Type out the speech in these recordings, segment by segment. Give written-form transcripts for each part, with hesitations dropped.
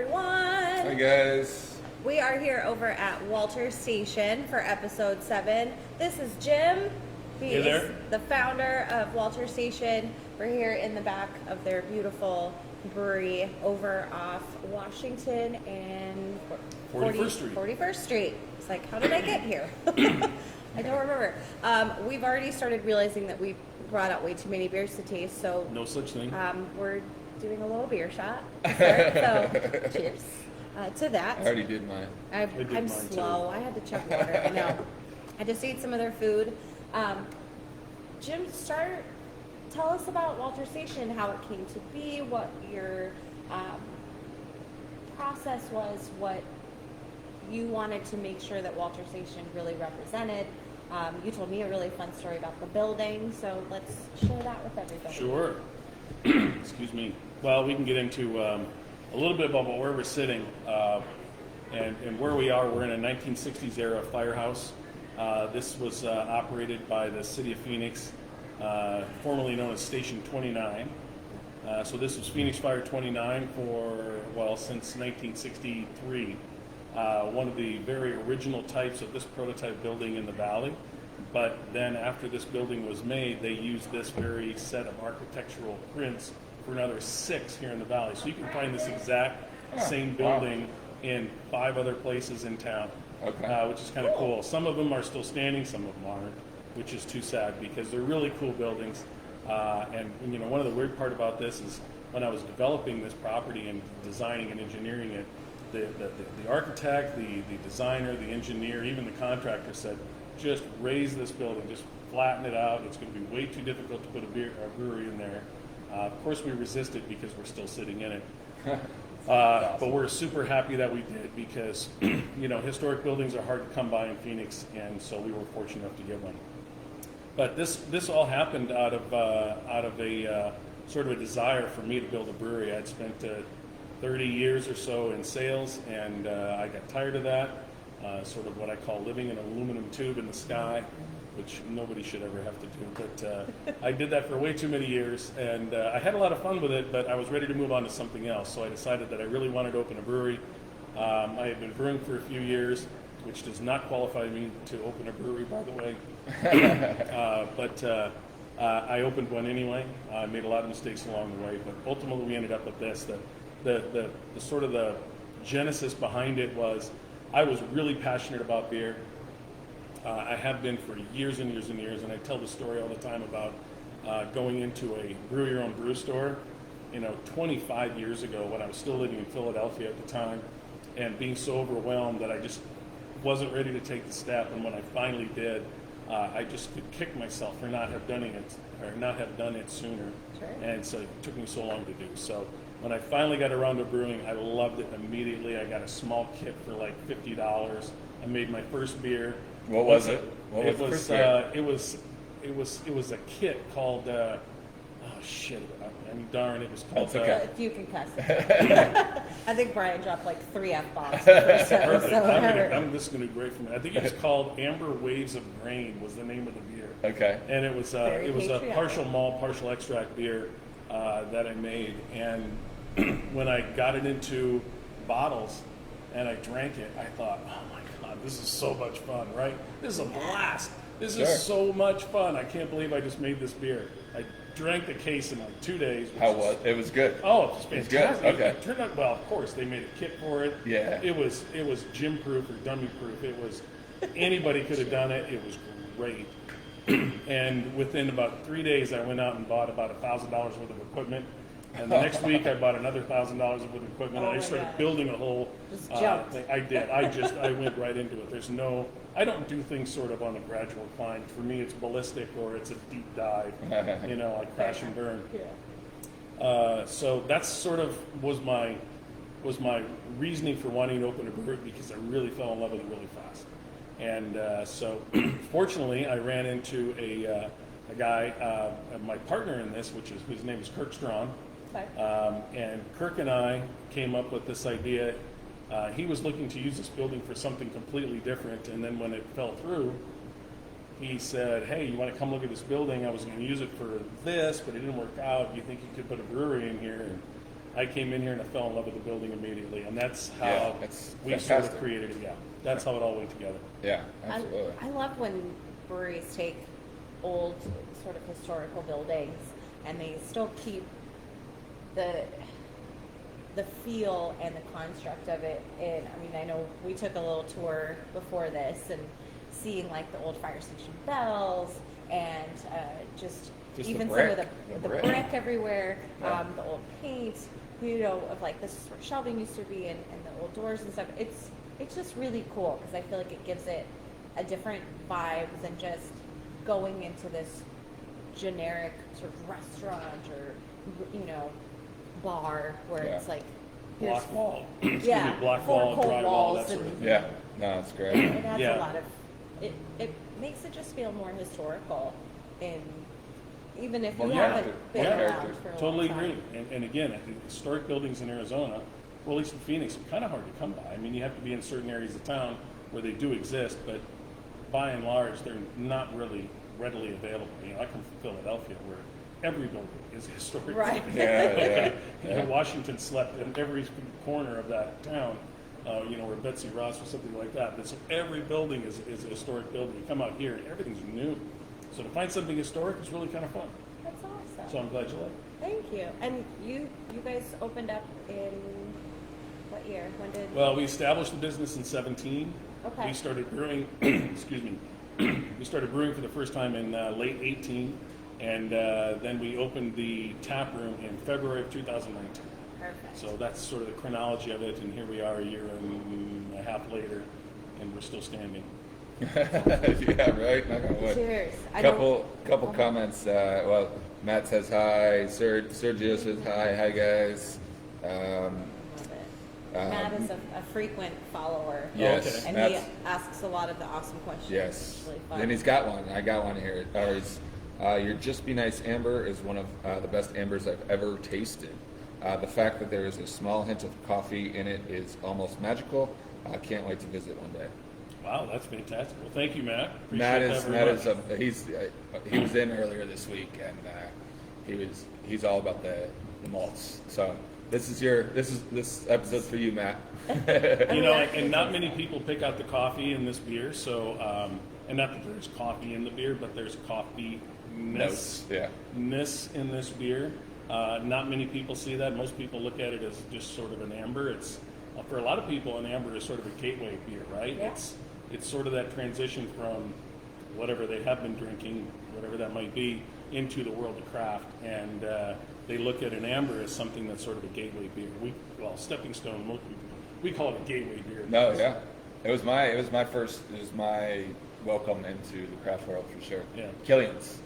everyone. Hi guys. We are here over at Walter Station for episode 7. This is Jim. He Hey there. is the founder of Walter Station. We're here in the back of their beautiful brewery over off Washington and 41st Street. 41st Street. It's like, how did I get here? I don't remember. We've already started realizing that we brought out way too many beers to taste, so No such thing. we're doing a little beer shot. So, cheers to that. I already did mine. did I'm mine slow. I had to check water. I know. I just ate some of their food. Jim, tell us about Walter Station, how it came to be, what your process was, what you wanted to make sure that Walter Station really represented. You told me a really fun story about the building, so let's share that with everybody. Sure. Excuse me. Well, we can get into a little bit about where we're sitting and where we are. We're in a 1960s era firehouse. This was operated by the city of Phoenix, formerly known as Station 29. So this was Phoenix Fire 29 since 1963. One of the very original types of this prototype building in the valley. But then after this building was made, they used this very set of architectural prints for another 6 here in the valley. So you can find this exact same building in 5 other places in town, which is kind of cool. Some of them are still standing, some of them aren't, which is too sad because they're really cool buildings. And you know, one of the weird part about this is when I was developing this property and designing and engineering it, the architect, the designer, the engineer, even the contractor said, just raise this building, just flatten it out. It's going to be way too difficult to put a brewery in there. Of course, we resisted because we're still sitting in it. But we're super happy that we did because, you know, historic buildings are hard to come by in Phoenix, and so we were fortunate enough to get one. But this all happened out of a sort of a desire for me to build a brewery. I'd spent 30 years or so in sales, and I got tired of that. Sort of what I call living in an aluminum tube in the sky, which nobody should ever have to do. But I did that for way too many years, and I had a lot of fun with it, but I was ready to move on to something else. So I decided that I really wanted to open a brewery. I had been brewing for a few years, which does not qualify me to open a brewery, by the way. But I opened one anyway. I made a lot of mistakes along the way, but ultimately we ended up with this. The sort of the genesis behind it was I was really passionate about beer. I have been for years and years and years, and I tell the story all the time about going into a brew your own brew store, 25 years ago when I was still living in Philadelphia at the time, and being so overwhelmed that I just wasn't ready to take the step. And when I finally did, I just could kick myself for not have done it sooner. Sure. And so it took me so long to do. So when I finally got around to brewing, I loved it immediately. I got a small kit for like $50. I made my first beer. What was it? What was It the was first beer? it was a kit called darn, it was called That's okay. If you can cuss. I think Brian dropped like 3 F-bombs the first time, Perfect. so This is going to be great for me. I think it was called Amber Waves of Grain was the name of the beer. Okay. And it was Very a patriotic. partial malt, partial extract beer that I made. And when I got it into bottles and I drank it, I thought, oh my God, this is so much fun, right? This is a blast. This Sure. is so much fun. I can't believe I just made this beer. I drank the case in like 2 days. How was it? Was good. Oh, it was It's fantastic. good, okay. It turned out, well, of course, they made a kit for it. Yeah. It was gym proof or dummy proof. It was, anybody could have done it. It was great. And within about 3 days, I went out and bought about $1,000 worth of equipment. And the next week, I bought another $1,000 worth of equipment. Oh and I my started God. building a whole Just jumped. thing. I did. I went right into it. I don't do things sort of on a gradual climb. For me, it's ballistic or it's a deep dive, like crash and burn. yeah. So that's sort of was my reasoning for wanting to open a brewery because I really fell in love with it really fast. And so fortunately, I ran into a guy, my partner in this, whose name is Kirk Strawn. Okay. And Kirk and I came up with this idea. He was looking to use this building for something completely different, and then when it fell through, he said, hey, you want to come look at this building? I was going to use it for this, but it didn't work out. Do you think you could put a brewery in here? And I came in here and I fell in love with the building immediately, and that's how Yeah, it's we sort of fantastic. created it. Yeah, that's how it all went together. Yeah, absolutely. I love when breweries take old sort of historical buildings and they still keep the feel and the construct of it in. I mean, I know we took a little tour before this and seeing like the old fire station bells and just Just even the some of brick. the brick everywhere, Yeah. the old paint, you know, of like this is where shelving used to be and the old doors and stuff. It's just really cool because I feel like it gives it a different vibe than just going into this generic sort of restaurant or, you know, bar where Yeah. it's like here's Block wall, excuse yeah, me, block four wall, cold dry wall, walls that sort of and- thing. Yeah, no, it's great. it adds Yeah. a lot of it makes it just feel more historical in even if you Well, yeah, haven't been yeah, around character. for a Totally long time. agree. And again, I think historic buildings in Arizona, well, at least in Phoenix, are kind of hard to come by. I mean, you have to be in certain areas of town where they do exist, but by and large, they're not really readily available. You know, I come from Philadelphia, where every building is a historic. Right. building. Yeah, You know, Washington slept in every corner of that town. You know, where Betsy Ross or something like that. But so every building is a historic building. You come out here and everything's new. So to find something historic is really kind of fun. That's awesome. So I'm glad you like it. Thank you. And you guys opened up in what year? When did Well, we established the business in 17. Okay. We started brewing, excuse me, we started brewing for the first time in late 18, and then we opened the tap room in February of 2019. Perfect. So that's sort of the chronology of it, and here we are a year and a half later, and we're still standing. Yeah, right. Knock on wood. Cheers. I Couple don't- comments. Well, Matt says hi. Sergio says hi. Hi guys. Love it. Matt is a frequent follower. Yes, Okay. And Matt's- he asks a lot of the awesome questions. Yes. It's really fun. And he's got one. I got one here. Your Just Be Nice Amber is one of the best ambers I've ever tasted. The fact that there is a small hint of coffee in it is almost magical. I can't wait to visit one day. Wow, that's fantastic. Well, thank you, Matt. Appreciate Matt that is very Matt much. is he was in earlier this week and he's all about the malts. So this episode's for you, Matt. You know, and not many people pick out the coffee in this beer. So, and not that there's coffee in the beer, but there's coffee Notes, yeah. ness in this beer. Not many people see that. Most people look at it as just sort of an amber. It's for a lot of people, an amber is sort of a gateway beer, right? Yeah. It's sort of that transition from whatever they have been drinking, whatever that might be, into the world of craft, and they look at an amber as something that's sort of a gateway beer. Stepping stone, most people, we call it a gateway beer. No, yeah. It was my welcome into the craft world for sure. Yeah. Killian's.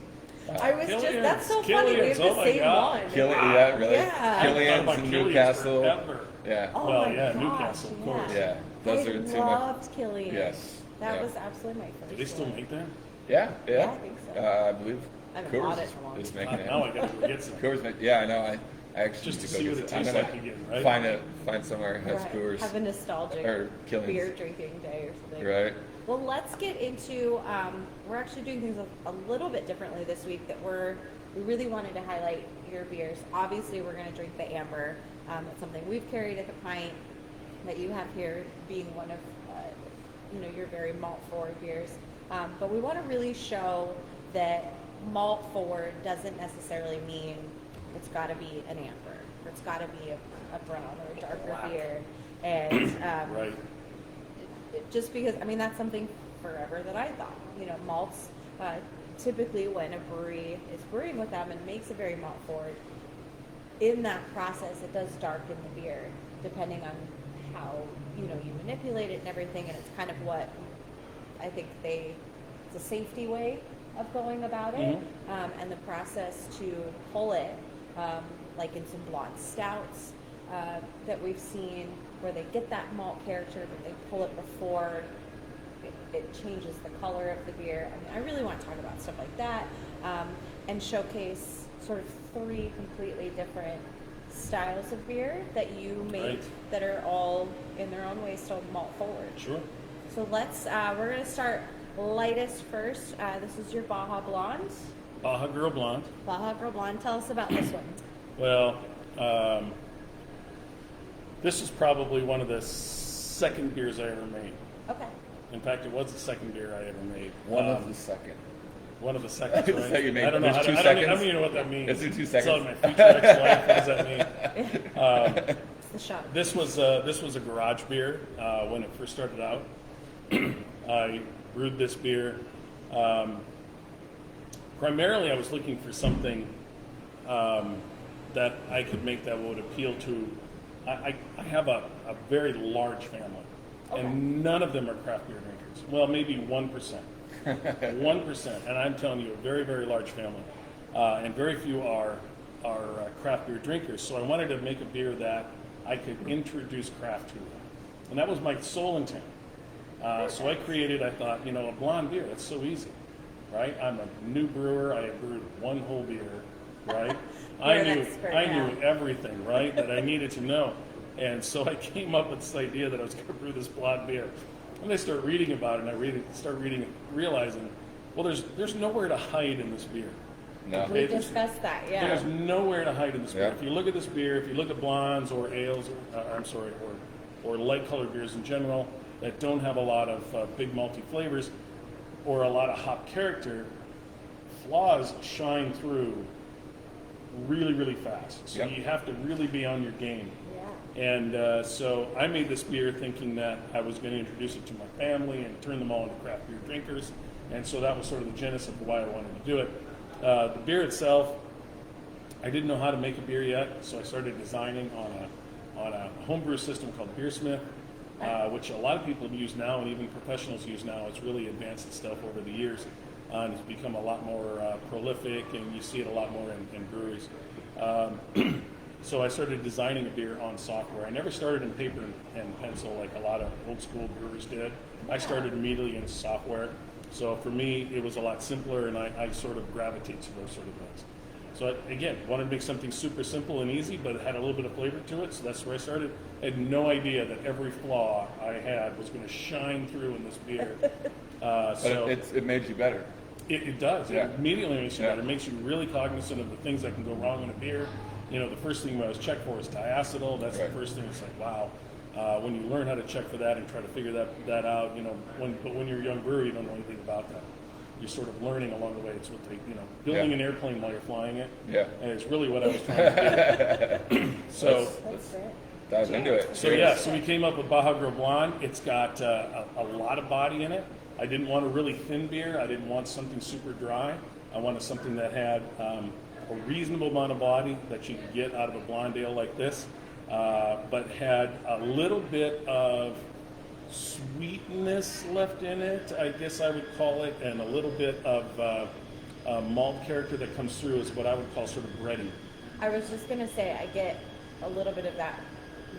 I was just, that's so Killian's. funny. We have Oh the my same God. one. Yeah, really. Yeah. I thought Killian's about in Killian's Newcastle. forever. Yeah. Oh Well, my yeah, gosh, Newcastle, of course. Yeah. Those I are two of my. loved Killian's. Yes. That Yeah. was absolutely my first Do they still one. make that? Yeah, yeah. Yeah, I think so. I believe. I haven't bought it Coors for long. is making it. Now I gotta go get some. Yeah, I know. I actually Just to need go see get what it some. I'm tastes gonna like again, right? Find somewhere that has Right. Coors. Have a nostalgic Or Killian's. beer drinking day or something. Right. Well, let's get into. We're actually doing things a little bit differently this week. We really wanted to highlight your beers. Obviously, we're going to drink the amber. It's something we've carried at the pint that you have here, being one of your very malt forward beers. But we want to really show that malt forward doesn't necessarily mean it's got to be an amber or it's got to be a brown or a darker beer. And Right. just because, I mean, that's something forever that I thought. Malts, typically when a brewery is brewing with them and makes a very malt forward, in that process it does darken the beer depending on how you manipulate it and everything, and it's kind of what I think it's a safety way of going about it. And the process to pull it, like in some blonde stouts that we've seen where they get that malt character, but they pull it before it changes the color of the beer. I mean, I really want to talk about stuff like that, and showcase sort of 3 completely different styles of beer that you make Right. that are all in their own way still malt forward. Sure. So we're going to start lightest first. This is your Baja Blonde. Baja Girl Blonde. Baja Girl Blonde. Tell us about this one. Well, This is probably one of the second beers I ever made. Okay. In fact, it was the second beer I ever made. One of the second. One of the seconds, right? So you made- I don't know there's how to, 2 I seconds? don't even know what that means. Is it 2 It's seconds? like my future ex-wife. What does that mean? It's the shot. This was a garage beer when it first started out. I brewed this beer. Primarily, I was looking for something that I could make that would appeal to. I have a very large family, and none of them are craft beer drinkers. Well, maybe 1%. 1%, and I'm telling you, a very, very large family, and very few are craft beer drinkers. So I wanted to make a beer that I could introduce craft to them, and that was my sole intent. So I thought, a blonde beer. That's so easy, right? I'm a new brewer. I had brewed one whole beer, right? I knew everything, right, that I needed to know, and so I came up with this idea that I was going to brew this blonde beer. And I start reading about it, and realizing, well, there's nowhere to hide in this beer. No. We discussed that, yeah. There's nowhere to hide in this beer. Yeah. If you look at this beer, if you look at blondes or ales, or light colored beers in general that don't have a lot of big malty flavors or a lot of hop character, flaws shine through really, really fast. So Yep. you have to really be on your game. Yeah. And so I made this beer thinking that I was going to introduce it to my family and turn them all into craft beer drinkers. And so that was sort of the genesis of why I wanted to do it. The beer itself, I didn't know how to make a beer yet, so I started designing on a homebrew system called Beersmith, which a lot of people use now and even professionals use now. It's really advanced stuff over the years. And it's become a lot more prolific, and you see it a lot more in breweries. So I started designing a beer on software. I never started in paper and pencil like a lot of old school brewers did. I started immediately in software. So for me, it was a lot simpler, and I sort of gravitate to those sort of things. So again, wanted to make something super simple and easy, but it had a little bit of flavor to it, so that's where I started. I had no idea that every flaw I had was going to shine through in this beer. But it made you better. It does. Yeah. It immediately makes you Yeah. better. It makes you really cognizant of the things that can go wrong in a beer. The first thing I was checked for is diacetyl. That's Right. the first thing. It's like, wow. When you learn how to check for that and try to figure that out, when you're a young brewer, you don't know anything about that. You're sort of learning along the way. It's what building Yeah. an airplane while you're flying it. Yeah. And it's really what I was trying to do. So. That's great. Dive into it. So yeah, so we came up with Baja Gro Blonde. It's got a lot of body in it. I didn't want a really thin beer. I didn't want something super dry. I wanted something that had a reasonable amount of body that you could get out of a blonde ale like this, but had a little bit of sweetness left in it, I guess I would call it, and a little bit of malt character that comes through is what I would call sort of bready. I was just going to say, I get a little bit of that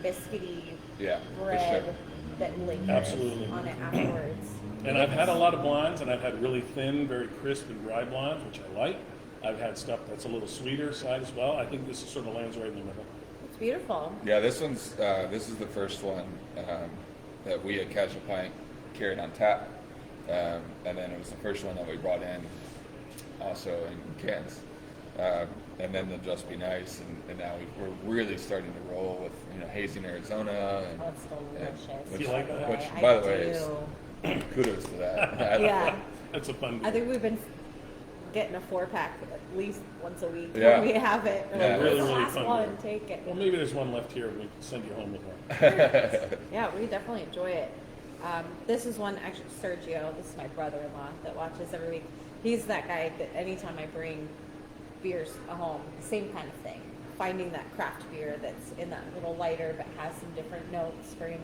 biscuity Yeah, for bread sure. that lingers Absolutely. on it afterwards. And I've had a lot of blondes, and I've had really thin, very crisp and dry blondes, which I like. I've had stuff that's a little sweeter side as well. I think this sort of lands right in the middle. It's beautiful. Yeah, this is the first one that we at Casual Pint carried on tap, and then it was the first one that we brought in also in cans, and then the Just Be Nice, and now we're really starting to roll with hazy in Arizona. And, Oh, it's delicious. which, You like that? which, I by the do. way, is kudos to that. Yeah. That's a fun beer. I think we've been getting a 4-pack at least once a week Yeah. when we have it. We're Yeah, like, really, "Where's the really last fun one, beer. take it. Well, maybe there's one left here. We can send you home with one. Yeah, we definitely enjoy it. This is one, actually, Sergio, this is my brother-in-law that watches every week. He's that guy that anytime I bring beers home, same kind of thing. Finding that craft beer that's in that little lighter but has some different notes for him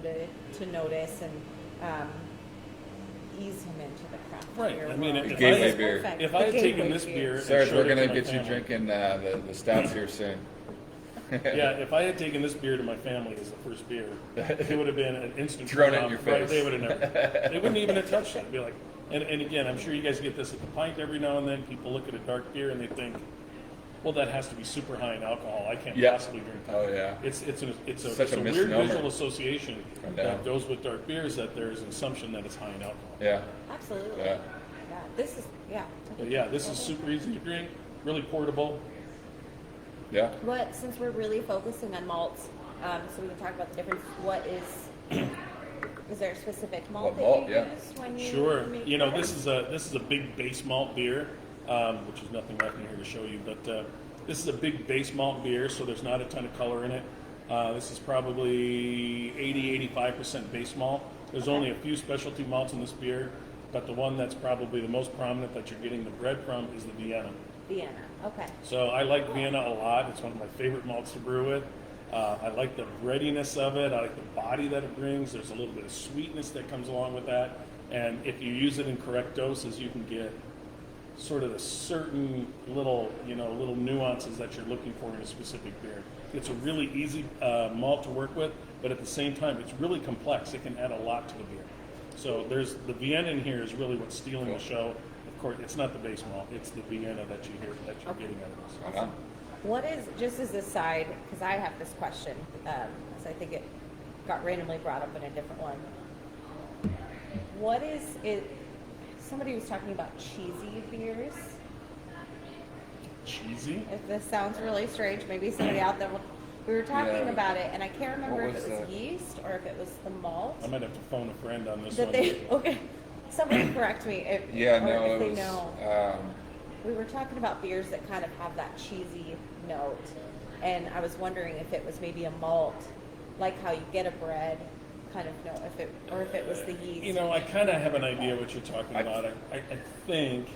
to notice and ease him into the craft Right. beer I mean, world. if gateway It's beer. perfect. If The I had taken gateway this beer, and Serge, showed we're it gonna to my get you family- drinking the stouts here soon. Yeah, if I had taken this beer to my family as the first beer, it would have been an instant Thrown it in turn your off. Right, face. they would have never. They wouldn't even have touched it. It'd be like, and again, I'm sure you guys get this at the pint every now and then. People look at a dark beer and they think, well, that has to be super high in alcohol. I can't Yeah. possibly drink that. Oh yeah. It's Such a a weird misnomer. visual association Yeah. that goes with dark beers, that there's an assumption that it's high in alcohol. Yeah. Absolutely. Yeah. Yeah, this is, yeah. But yeah, this is super easy to drink, really portable. Yeah. But since we're really focusing on malts, So we can talk about the difference. What is there a specific malt What that malt, you yeah. use when you Sure. make You know, beer? this is a big base malt beer, which is nothing left in here to show you. But this is a big base malt beer, so there's not a ton of color in it. This is probably 85% base malt. There's only a few specialty malts in this beer, but the one that's probably the most prominent that you're getting the bread from is the Vienna. Vienna. Okay. So I like Vienna a lot. It's one of my favorite malts to brew with. I like the breadiness of it. I like the body that it brings. There's a little bit of sweetness that comes along with that. And if you use it in correct doses, you can get sort of a certain little nuances that you're looking for in a specific beer. It's a really easy malt to work with, but at the same time, it's really complex. It can add a lot to the beer. So there's the Vienna in here is really what's stealing the show. Of course, it's not the base malt; it's the Vienna that you hear that you're getting out of this. Right on. What is, just as a side, because I have this question, because I think it got randomly brought up in a different one. What is it? Somebody was talking about cheesy beers. Cheesy? If this sounds really strange, maybe somebody out there will. We were talking Yeah. about it, and I can't remember What if it was was the- yeast or if it was the malt. I might have to phone a friend on this That one. they okay. Somebody correct me if Yeah, or no, if it they was. know. We were talking about beers that kind of have that cheesy note, and I was wondering if it was maybe a malt, like how you get a bread kind of note, if it was the yeast. You know, I kind of have an idea what you're talking about. I think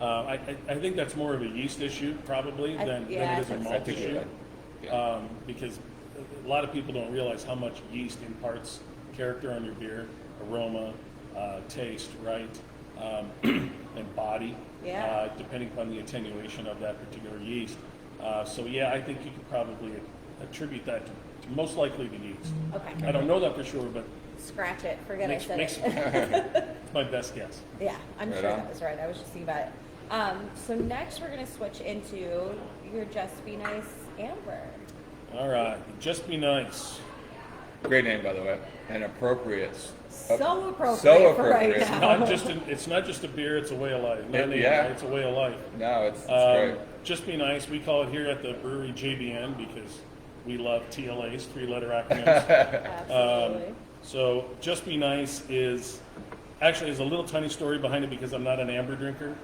I think that's more of a yeast issue probably than yeah, it is a I think so malt too. issue. Yeah. Because a lot of people don't realize how much yeast imparts character on your beer, aroma, taste, right, and body, Yeah. depending upon the attenuation of that particular yeast. So yeah, I think you could probably attribute that to most likely the yeast. Okay. I don't know that for sure, but Scratch it. Forget makes, I said makes it. it's my best guess. Yeah, I'm Right sure on. that was right. I was just thinking about it. So next we're going to switch into your Just Be Nice Amber. All right, just be nice. Great name, by the way, and appropriate. So appropriate So for right appropriate. now. It's not just a beer; it's a way of life. Not Yeah. it's a way of life. No, it's great. Just be nice. We call it here at the brewery JBN because we love TLAs, three-letter acronyms. Absolutely. So just be nice is actually there's a little tiny story behind it because I'm not an amber drinker,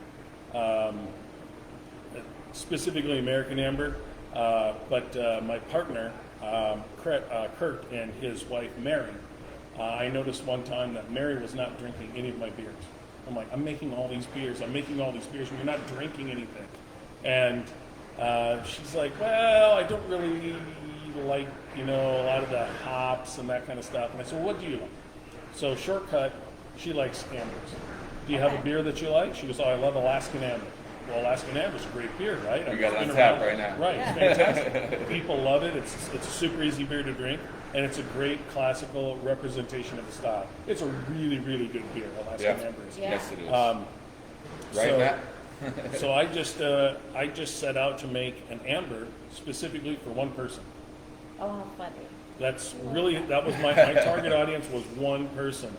specifically American amber. But my partner, Kurt, and his wife, Mary, I noticed one time that Mary was not drinking any of my beers. I'm like, I'm making all these beers, and you're not drinking anything. And she's like, well, I don't really like, a lot of the hops and that kind of stuff. And I said, well, what do you like? So shortcut, she likes ambers. Do you have a beer that you like? She goes, oh, I love Alaskan Amber. Well, Alaskan Amber's a great beer, right? We mean, got it it's on been tap around- right now. Right, it's fantastic. People love it. It's a super easy beer to drink, and it's a great classical representation of the style. It's a really, really good beer, Alaskan Yeah. Amber is. Yeah. Yes, it is. Um, right, so- Matt? So I just set out to make an amber specifically for one person. Oh, how funny. That was my target audience was one person.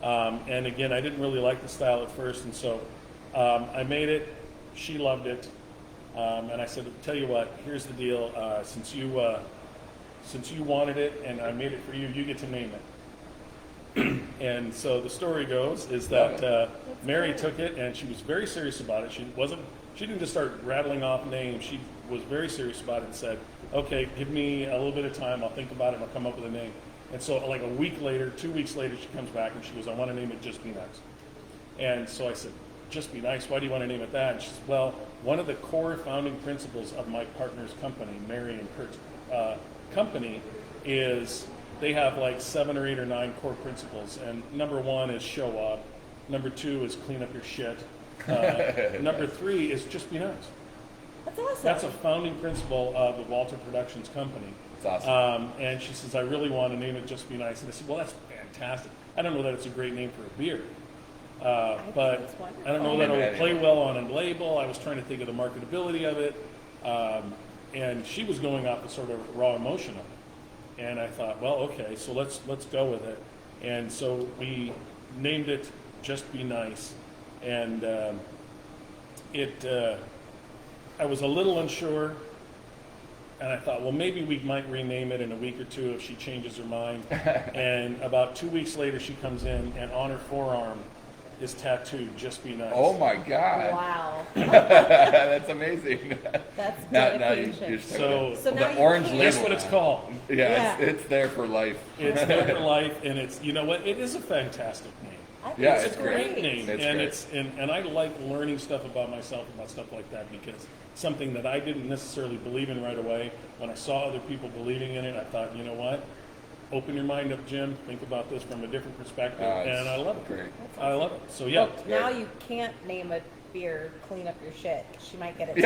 And again, I didn't really like the style at first, and so I made it. She loved it, and I said, "Tell you what, here's the deal. Since you wanted it, and I made it for you, you get to name it." And so the story goes is that Mary took it, and she was very serious about it. She didn't just start rattling off names. She was very serious about it and said, "Okay, give me a little bit of time. I'll think about it. And I'll come up with a name." And so, like a week later, 2 weeks later, she comes back and she goes, "I want to name it Just Be Nice." And so I said, "Just Be Nice? Why do you want to name it that?" And she said, "Well, one of the core founding principles of my partner's company, Mary and Kurt's company, is they have like 7 or 8 or 9 core principles. And number 1 is show up. Number 2 is clean up your shit. Number 3 is just be nice." That's awesome. That's a founding principle of the Walter Productions company. It's awesome. And she says, "I really want to name it Just Be Nice." And I said, "Well, that's fantastic. I don't know that it's a great name for a beer. But it's wonderful. I don't know that it will play well on a label." I was trying to think of the marketability of it. And she was going off the sort of raw emotion of it. And I thought, well, okay, so let's go with it. And so we named it Just Be Nice. And I was a little unsure And I thought, well, maybe we might rename it in a week or two if she changes her mind. And about 2 weeks later, she comes in, and on her forearm is tattooed "Just Be Nice." Oh my God! Wow. That's amazing. That's Now dedication. you're So now the you orange can't- label. Guess what it's called? Yeah, it's there for life. It's there for life, and it's, you know what? It is a fantastic name. I think Yeah, It's it's a great great. name, It's and great. and I like learning stuff about myself about stuff like that, because something that I didn't necessarily believe in right away. When I saw other people believing in it, I thought, you know what? Open your mind up, Jim. Think about this from a different perspective, and I love it. Great. I love it. So yeah, Now you can't name a beer "Clean Up Your Shit." She might get it.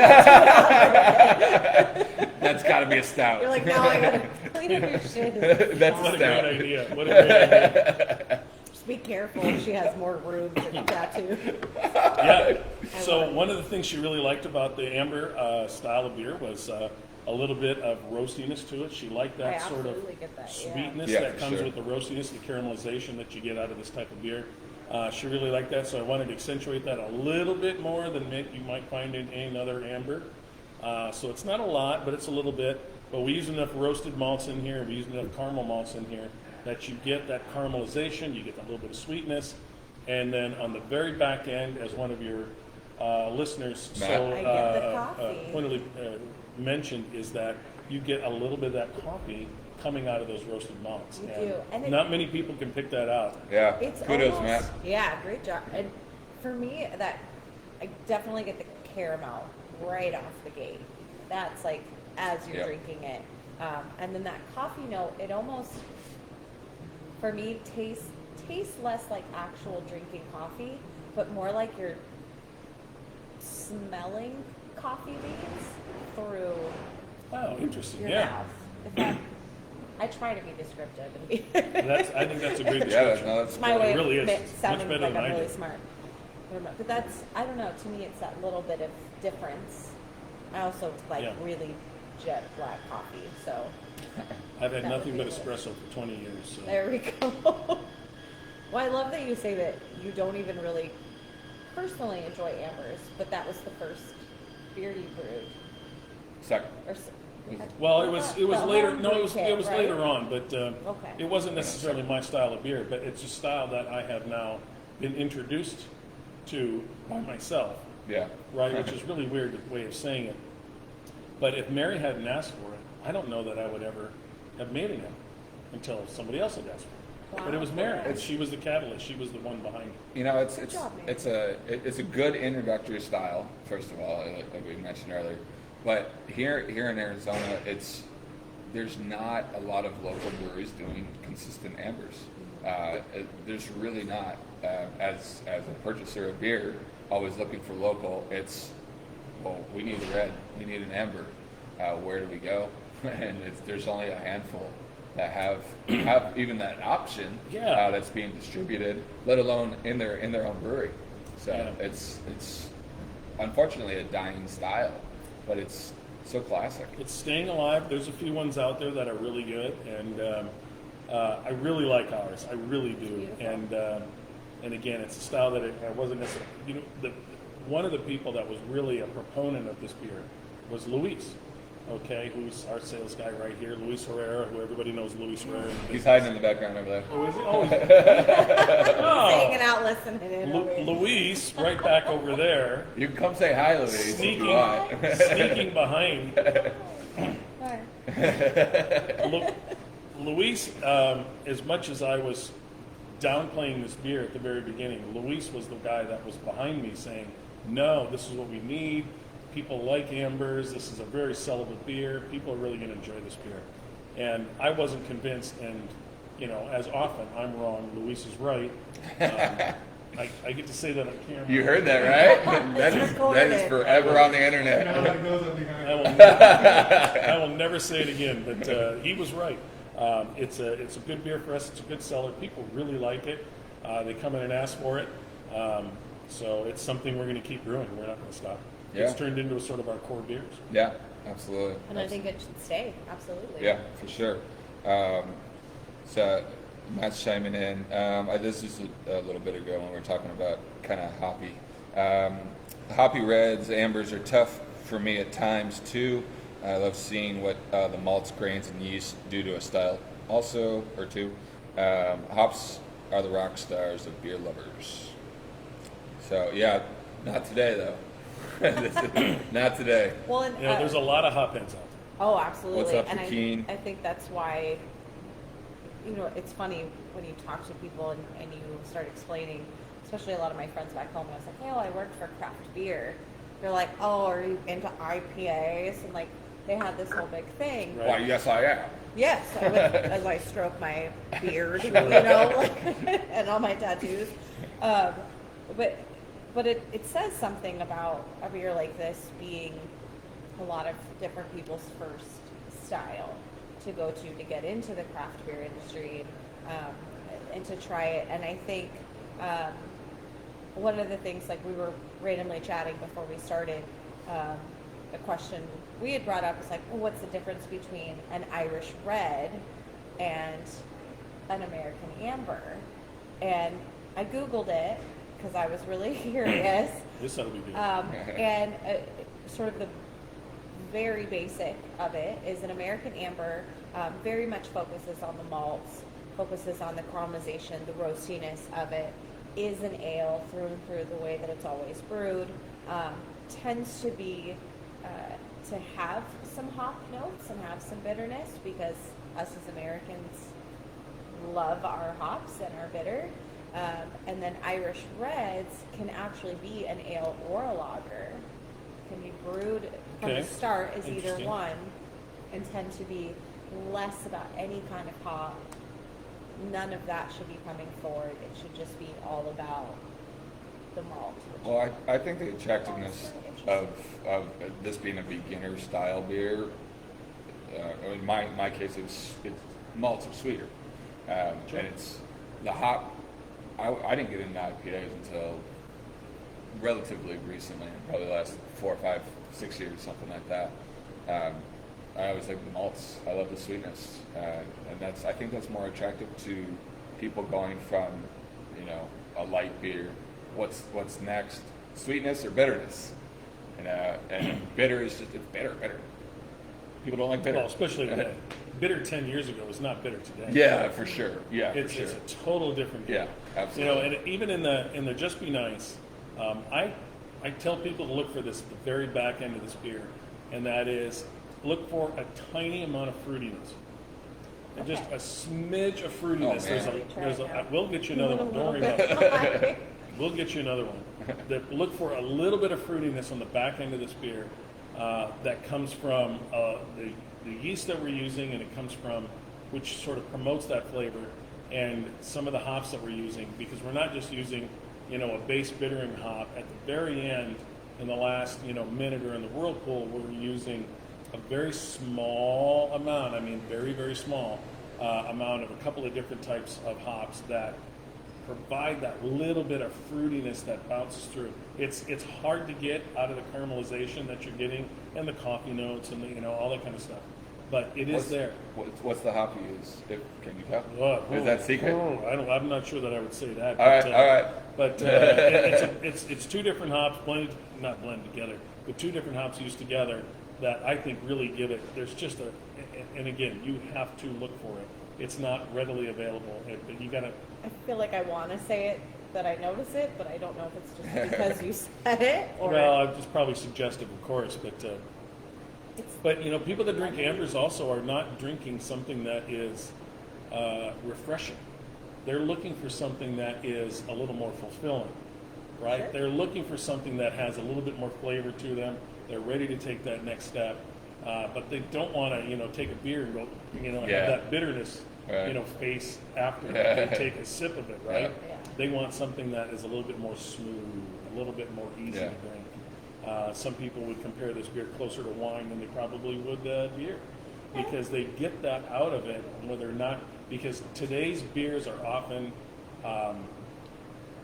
That's got to be a stout. You're like, now I gotta clean up your shit. That's what a stout. great idea. What a great idea. Just be careful if she has more rubes and tattoo. Yeah. I So love it. one of the things she really liked about the amber style of beer was a little bit of roastiness to it. She liked I that sort of absolutely get that, yeah. sweetness Yeah, that for comes sure. with the roastiness, the caramelization that you get out of this type of beer. She really liked that, so I wanted to accentuate that a little bit more than you might find in another amber. So it's not a lot, but it's a little bit. But we use enough roasted malts in here, we use enough caramel malts in here that you get that caramelization, you get that little bit of sweetness, and then on the very back end, as one of your listeners Matt? so I get the coffee. pointedly mentioned, is that you get a little bit of that coffee coming out of those roasted malts. You And do. And it- not many people can pick that out. Yeah. It's Kudos, almost, Matt. Yeah, great job. And for me, that I definitely get the caramel right off the gate. That's like as you're Yep. drinking it, and then that coffee note. It almost, for me, tastes less like actual drinking coffee, but more like you're smelling coffee beans through Oh, interesting. your Yeah. mouth. If that, I try to be descriptive and be. I think that's a great Yeah, description. that's It's my way It really of is. it It's sounding much better like than I'm I really do. smart. But that's, I don't know, to me it's that little bit of difference. I also like Yeah. really jet black coffee, so I've had That nothing would but be espresso for 20 years. So. there we go. Well, I love that you say that you don't even really personally enjoy ambers, but that was the first beer you brewed. Second. Or, Well, it was The later. home No, it was brew kit, right? later on, but Okay. it wasn't necessarily my style of beer. But it's a style that I have now been introduced to by myself, Yeah. right? Which is really weird way of saying it. But if Mary hadn't asked for it, I don't know that I would ever have made it until somebody else had asked for it. But it was Mary. Wow. She was the catalyst. She was the one behind it. You know, it's job, man. it's a good introductory style. First of all, like we mentioned earlier, but here in Arizona, there's not a lot of local breweries doing consistent ambers. There's really not. As a purchaser of beer, always looking for local. Well, we need a red, we need an amber. Where do we go? And there's only a handful that have even that option. Yeah. That's being distributed, let alone in their own brewery. So Yeah. it's unfortunately a dying style, but it's so classic. It's staying alive. There's a few ones out there that are really good, and I really like ours. I really do. beautiful. And again, it's a style that I wasn't necessarily. You know, one of the people that was really a proponent of this beer was Luis. Okay, who's our sales guy right here, Luis Herrera, who everybody knows Luis Herrera. He's hiding in the background over there. Oh, is he? Oh, hanging out listening in. over here. Luis, right back over there, You can come say hi, Louise, if you sneaking, want. sneaking behind. Alright. Luis, as much as I was downplaying this beer at the very beginning, Luis was the guy that was behind me saying, no, this is what we need. People like ambers. This is a very sellable beer. People are really going to enjoy this beer. And I wasn't convinced, and, you know, as often, I'm wrong. Luis is right. I get to say that on camera. You heard that, right? That is recorded. forever on the internet. I will never say it again, but he was right. It's a good beer for us. It's a good seller. People really like it. They come in and ask for it. So it's something we're going to keep brewing. We're not going to stop. Yeah. It's turned into sort of our core beers. Yeah, absolutely. And I think it should stay, absolutely. Yeah, for sure. So Matt's chiming in. This is a little bit ago when we were talking about kind of hoppy. Hoppy reds, ambers are tough for me at times too. I love seeing what the malts, grains, and yeast do to a style. Also, or two, hops are the rock stars of beer lovers. So yeah, not today though. Not today. Well, and, There's a lot of hop heads out there. oh, absolutely. What's up, and Joaquin? I think that's why, it's funny when you talk to people and you start explaining, especially a lot of my friends back home, and I was like, hey, well, I worked for craft beer. They're like, oh, are you into IPAs? And like, they had this whole big thing. Right. Why, yes, I am. Yes, as I stroke my beard, and all my tattoos. But it says something about a beer like this being a lot of different people's first style to go to get into the craft beer industry, and to try it. And I think one of the things, like we were randomly chatting before we started, a question we had brought up was like, well, what's the difference between an Irish red and an American amber? And I Googled it because I was really curious. This ought to be good. And sort of the very basic of it is an American amber, very much focuses on the malts, focuses on the caramelization, the roastiness of it, is an ale through and through the way that it's always brewed, tends to be to have some hop notes and have some bitterness, because us as Americans love our hops and our bitter. And then Irish reds can actually be an ale or a lager, can be brewed from Okay. the start as either Interesting. one, and tend to be less about any kind of hop. None of that should be coming forward. It should just be all about the malt. Well, I think the attractiveness of this being a beginner style beer, in my case, it's malts are sweeter, Sure. and it's the hop. I didn't get into IPAs until relatively recently, probably the last 4, 5, 6 years, something like that. I always like the malts. I love the sweetness, and I think that's more attractive to people going from, a light beer. What's next? Sweetness or bitterness? And bitter is just, it's bitter. People don't like bitter. Well, especially bitter 10 years ago was not bitter today. Yeah, for sure. Yeah, It's for sure. a total different game. Yeah, absolutely. And even in the Just Be Nice, I tell people to look for this at the very back end of this beer, and that is look for a tiny amount of fruitiness. And just a smidge of fruitiness. Oh, man. We'll get you another one. Don't worry about it. We'll get you another one. Look for a little bit of fruitiness on the back end of this beer that comes from the yeast that we're using, and it comes from, which sort of promotes that flavor, and some of the hops that we're using, because we're not just using, a base bittering hop. At the very end, in the last, minute or in the whirlpool, we're using a very small amount, very, very small amount of a couple of different types of hops that provide that little bit of fruitiness that bounces through. It's hard to get out of the caramelization that you're getting and the coffee notes and all that kind of stuff. But it is there. What's the hop you use? Can you tell? Oh, Is that secret? I'm not sure that I would say that. All right. But it's two different hops not blended together, but two different hops used together that I think really give it. There's just and again, you have to look for it. It's not readily available, but you gotta. I feel like I want to say it, that I notice it, but I don't know if it's just because you said it or. Well, it's probably suggestive, of course, but it's, people that drink ambers also are not drinking something that is refreshing. They're looking for something that is a little more fulfilling, right? Sure. They're looking for something that has a little bit more flavor to them. They're ready to take that next step, but they don't want to, take a beer and go, have that bitterness, Right. face after they take a sip of it, right? Yeah. They want something that is a little bit more smooth, a little bit more easy Yeah. to drink. Some people would compare this beer closer to wine than they probably would beer, because they get that out of it, whether or not, because today's beers are often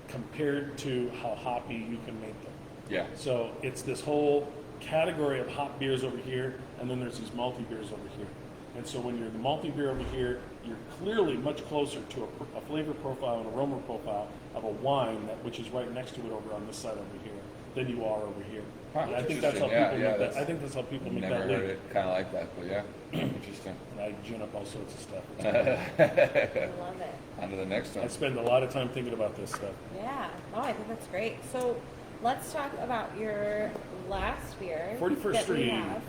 compared to how hoppy you can make them. Yeah. So it's this whole category of hop beers over here, and then there's these malty beers over here. And so when you're the malty beer over here, you're clearly much closer to a flavor profile and aroma profile of a wine, which is right next to it over on this side over here. than you are over here. Huh, And I think that's how interesting. people Yeah, make that. that's- I think that's how people make Never that heard leap. it kind of like that, but yeah, interesting. And I gin up all sorts of stuff. I love it. On to the next I one. spend a lot of time thinking about this stuff. Yeah. Oh, I think that's great. So let's talk about your last beer. 41st that we Street. have.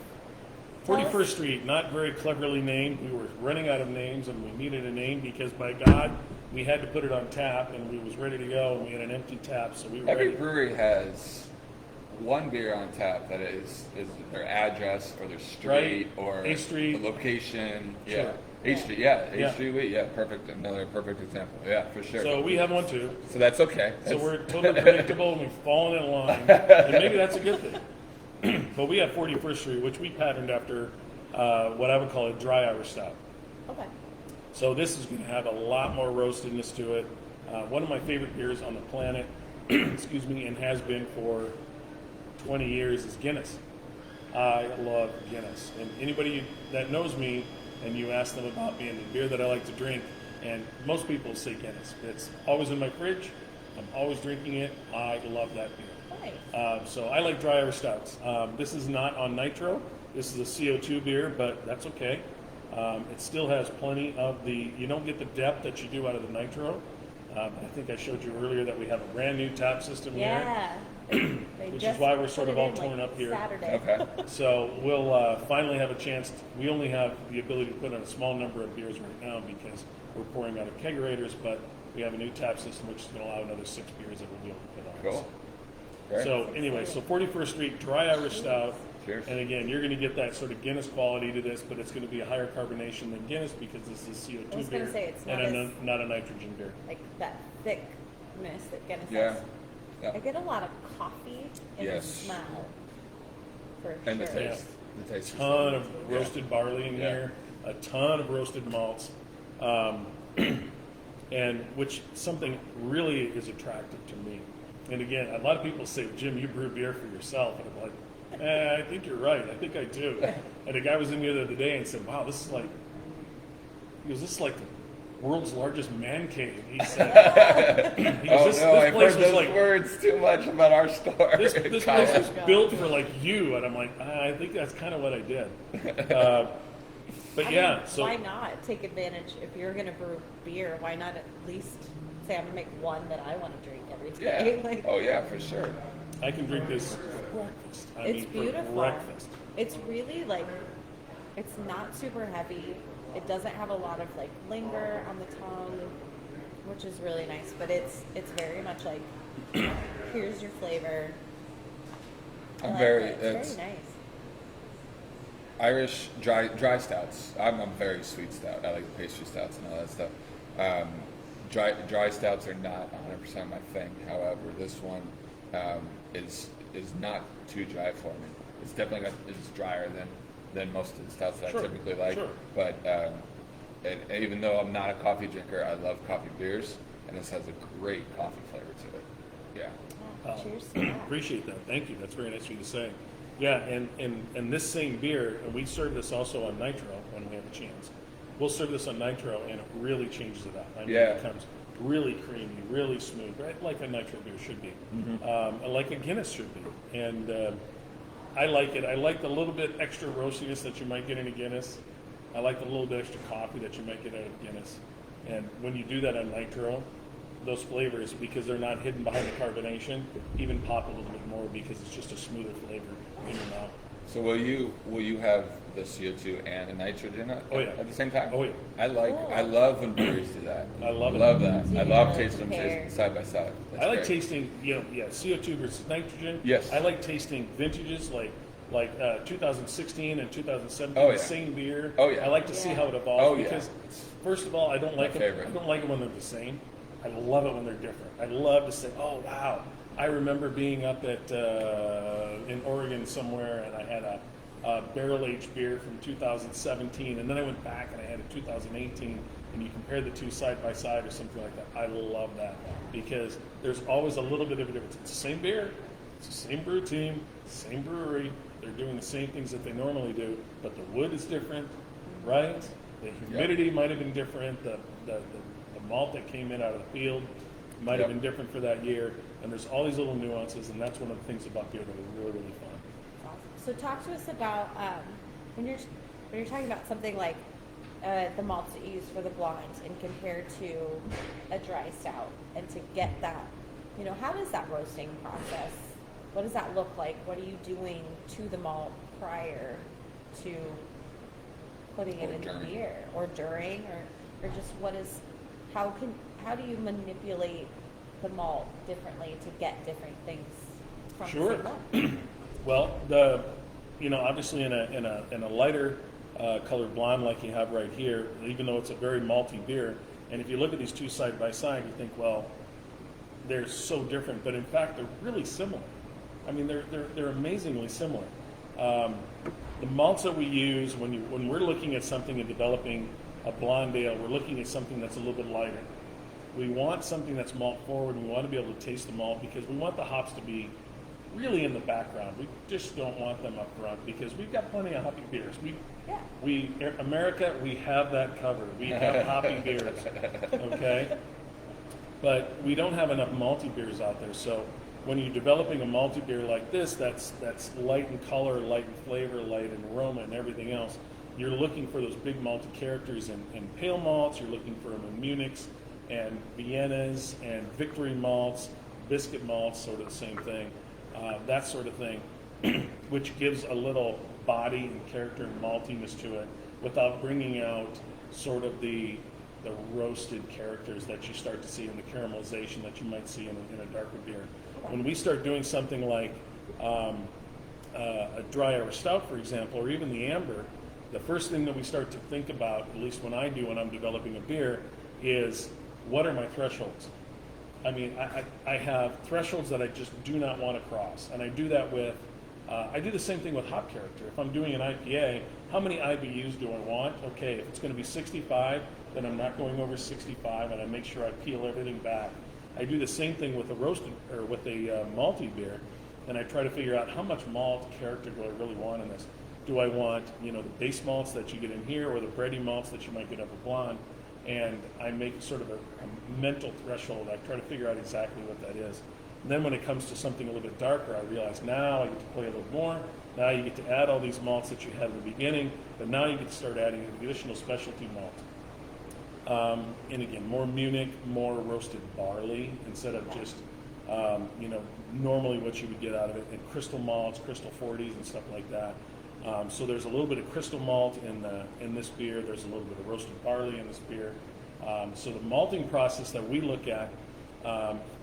Tell 41st us- Street, not very cleverly named. We were running out of names, and we needed a name because, by God, we had to put it on tap, and we was ready to go, and we had an empty tap, so we were Every ready. brewery has one beer on tap that is their address or their street Right. or A street. the location. Yeah. Sure. H Street, yeah. Yeah. H Street Wheat, yeah. Perfect. Another perfect example. Yeah, for sure. So we have one too. So that's okay. So That's- we're totally predictable, and we've fallen in line, and maybe that's a good thing. But we have 41st Street, which we patterned after what I would call a dry Irish stout. Okay. So this is going to have a lot more roastedness to it. One of my favorite beers on the planet, excuse me, and has been for 20 years is Guinness. I love Guinness. And anybody that knows me and you ask them about me and the beer that I like to drink, and most people say Guinness. It's always in my fridge. I'm always drinking it. I love that beer. Nice. So I like dry Irish stouts. This is not on nitro. This is a CO2 beer, but that's okay. It still has plenty of the, you don't get the depth that you do out of the nitro. I think I showed you earlier that we have a brand new tap system here. Yeah. They Which is just why we're sort put of it all in, torn like, up here. Saturday. Okay. So we'll finally have a chance. We only have the ability to put on a small number of beers right now because we're pouring out of kegerators, but we have a new tap system which is going to allow another 6 beers that we'll be able to put on. Cool. Great. So anyway, so 41st Street Dry Irish Stout. Cheers. And again, you're going to get that sort of Guinness quality to this, but it's going to be a higher carbonation than Guinness because this is CO2 I was beer gonna say, it's not and as- not a nitrogen beer. Like that thickness that Guinness Yeah. has. Yeah. I get a lot of coffee and Yes. the smell. For And the sure. taste. The taste. is Ton good. of roasted barley in Yeah. here, a ton of roasted malts, and which something really is attractive to me. And again, a lot of people say, Jim, you brew beer for yourself. And I'm like, I think you're right. I think I do. And a guy was in here the other day and said, wow, this is like, he goes, this is like the world's largest man cave. He said, he goes, Oh this, no, this I've place heard was those like, words too much about our store. this place Kyle. was built for like you. And I'm like, I think that's kind of what I did. But I yeah, mean, so why not take advantage? If you're gonna brew beer, why not at least say I'm gonna make one that I want to drink every day? Yeah. Like, Oh yeah, for sure. I can drink this for breakfast. I it's mean, beautiful. For breakfast. It's really like, it's not super heavy. It doesn't have a lot of like linger on the tongue, which is really nice. But it's very much like, here's your flavor. I I'm like very. it. It's very nice. Irish dry stouts. I'm a very sweet stout. I like the pastry stouts and all that stuff. Dry stouts are not 100% my thing. However, this one is not too dry for me. It's definitely it's drier than most of the stouts that Sure, I typically like. sure. But and even though I'm not a coffee drinker, I love coffee beers, and this has a great coffee flavor to it. Yeah. Yeah, cheers to that. Appreciate that. Thank you. That's very nice of you to say. Yeah, and this same beer, and we serve this also on nitro when we have a chance. We'll serve this on nitro, and it really changes it up. I mean, Yeah. it becomes really creamy, really smooth, right? Like a nitro beer should be, Mm-hmm. like a Guinness should be. And I like it. I like the little bit extra roastiness that you might get in a Guinness. I like the little bit extra coffee that you might get out of Guinness. And when you do that on nitro, those flavors, because they're not hidden behind the carbonation, even pop a little bit more because it's just a smoother flavor in your mouth. So will you have the CO2 and the nitrogen at, Oh, yeah. at the same time? Oh, yeah. I love when breweries do that. I love it. Love that. So you I love really tasting them compare. side by side. That's I like great. tasting, CO2 versus nitrogen. Yes. I like tasting vintages like 2016 and 2017, Oh, the yeah. same beer. Oh, yeah. I like to see Yeah. how it evolves Oh, yeah. because, first of all, I don't like My it. favorite. I don't like it when they're the same. I love it when they're different. I love to say, oh wow, I remember being up at in Oregon somewhere, and I had a barrel-aged beer from 2017, and then I went back and I had a 2018, and you compare the two side by side or something like that. I love that because there's always a little bit of a difference. It's the same beer, it's the same brew team, same brewery. They're doing the same things that they normally do, but the wood is different, right? The humidity might have been different. The malt that came in out of the field. might have Yep. been different for that year, and there's all these little nuances, and that's one of the things about beer that are really, really fun. Awesome. So talk to us about when you're talking about something like the malts that you use for the blonde and compared to a dry stout, and to get that, how does that roasting process? What does that look like? What are you doing to the malt prior to putting it Or in the during. beer, or during, or just how do you manipulate the malt differently to get different things from Sure. the same malt? Well, obviously in a lighter colored blonde like you have right here, even though it's a very malty beer, and if you look at these two side by side, you think, well, they're so different, but in fact, they're really similar. I mean, they're amazingly similar. The malts that we use when we're looking at something and developing a blonde ale, we're looking at something that's a little bit lighter. We want something that's malt forward. We want to be able to taste the malt because we want the hops to be really in the background. We just don't want them up front because we've got plenty of hoppy beers. America, we have that covered. We have hoppy beers, okay? But we don't have enough malty beers out there. So when you're developing a malty beer like this, that's light in color, light in flavor, light in aroma, and everything else, you're looking for those big malty characters in pale malts. You're looking for them in Munichs and Viennas and Victory malts, biscuit malts, sort of the same thing, that sort of thing, which gives a little body and character and maltiness to it without bringing out sort of the roasted characters that you start to see in the caramelization that you might see in a darker beer. When we start doing something like a dry Irish stout, for example, or even the amber, the first thing that we start to think about, at least when I do when I'm developing a beer, is what are my thresholds? I mean, I have thresholds that I just do not want to cross, and I do that with, I do the same thing with hop character. If I'm doing an IPA, how many IBUs do I want? Okay, if it's going to be 65, then I'm not going over 65, and I make sure I peel everything back. I do the same thing with a roasted or with a malty beer, and I try to figure out how much malt character do I really want in this. Do I want, the base malts that you get in here, or the bready malts that you might get up a blonde? And I make sort of a mental threshold. I try to figure out exactly what that is. And then when it comes to something a little bit darker, I realize now I get to play a little more. Now you get to add all these malts that you had in the beginning, but now you get to start adding additional specialty malt. And again, more Munich, more roasted barley instead of just, normally what you would get out of it, and crystal malts, crystal 40s and stuff like that. So there's a little bit of crystal malt in this beer. There's a little bit of roasted barley in this beer. So the malting process that we look at,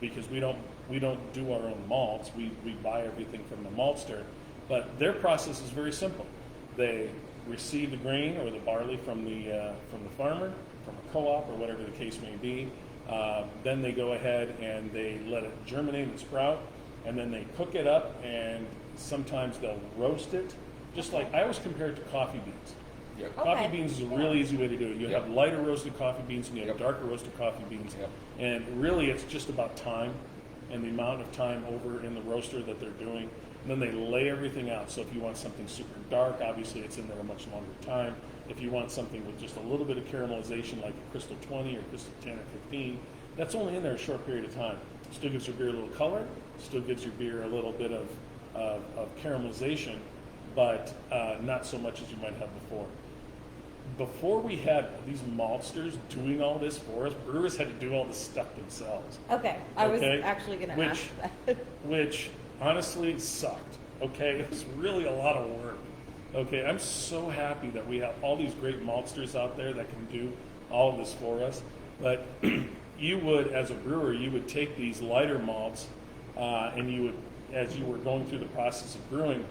because we don't do our own malts, we buy everything from the maltster, but their process is very simple. They receive the grain or the barley from the farmer, from a co-op or whatever the case may be. Then they go ahead and they let it germinate and sprout, and then they cook it up, and sometimes they'll roast it. Just like I always compare it to coffee beans. Yep. Coffee beans is a really easy way to do it. You Yep. have lighter roasted coffee beans and you have Yep. darker roasted coffee beans. Yep. And really it's just about time and the amount of time over in the roaster that they're doing. And then they lay everything out. So if you want something super dark, obviously it's in there a much longer time. If you want something with just a little bit of caramelization like a Crystal 20 or Crystal 10 or 15, that's only in there a short period of time. Still gives your beer a little color, still gives your beer a little bit of caramelization, but not so much as you might have before. Before we had these maltsters doing all this for us, brewers had to do all this stuff themselves. Okay, I was Okay? actually going to ask that. Which honestly sucked. Okay, it was really a lot of work. Okay, I'm so happy that we have all these great maltsters out there that can do all of this for us. But you would, as a brewer, you would take these lighter malts and you would, as you were going through the process of brewing,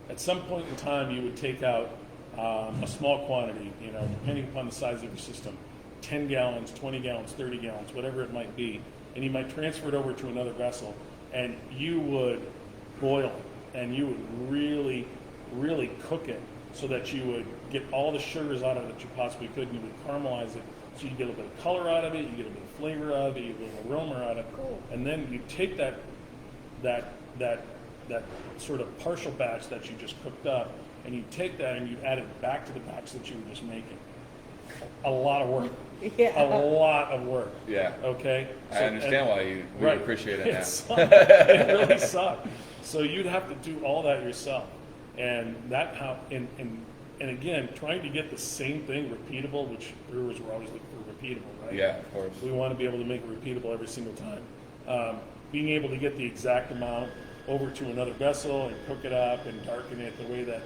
at some point in time you would take out a small quantity, depending upon the size of your system, 10 gallons, 20 gallons, 30 gallons, whatever it might be, and you might transfer it over to another vessel, and you would boil it, and you would really, really cook it so that you would get all the sugars out of it that you possibly could, and you would caramelize it so you get a little bit of color out of it, you get a bit of flavor out of it, you get a little aroma out of it, Cool. and then you take that sort of partial batch that you just cooked up, and you take that and you add it back to the batch that you were just making. A lot of work. Yeah. a lot of work. Yeah. Okay. I understand why you really appreciate it now. sucked. It really sucked. So you'd have to do all that yourself, and that how and again, trying to get the same thing repeatable, which brewers were always looking for repeatable, right? Yeah, of course. We want to be able to make it repeatable every single time. Being able to get the exact amount over to another vessel and cook it up and darken it the way that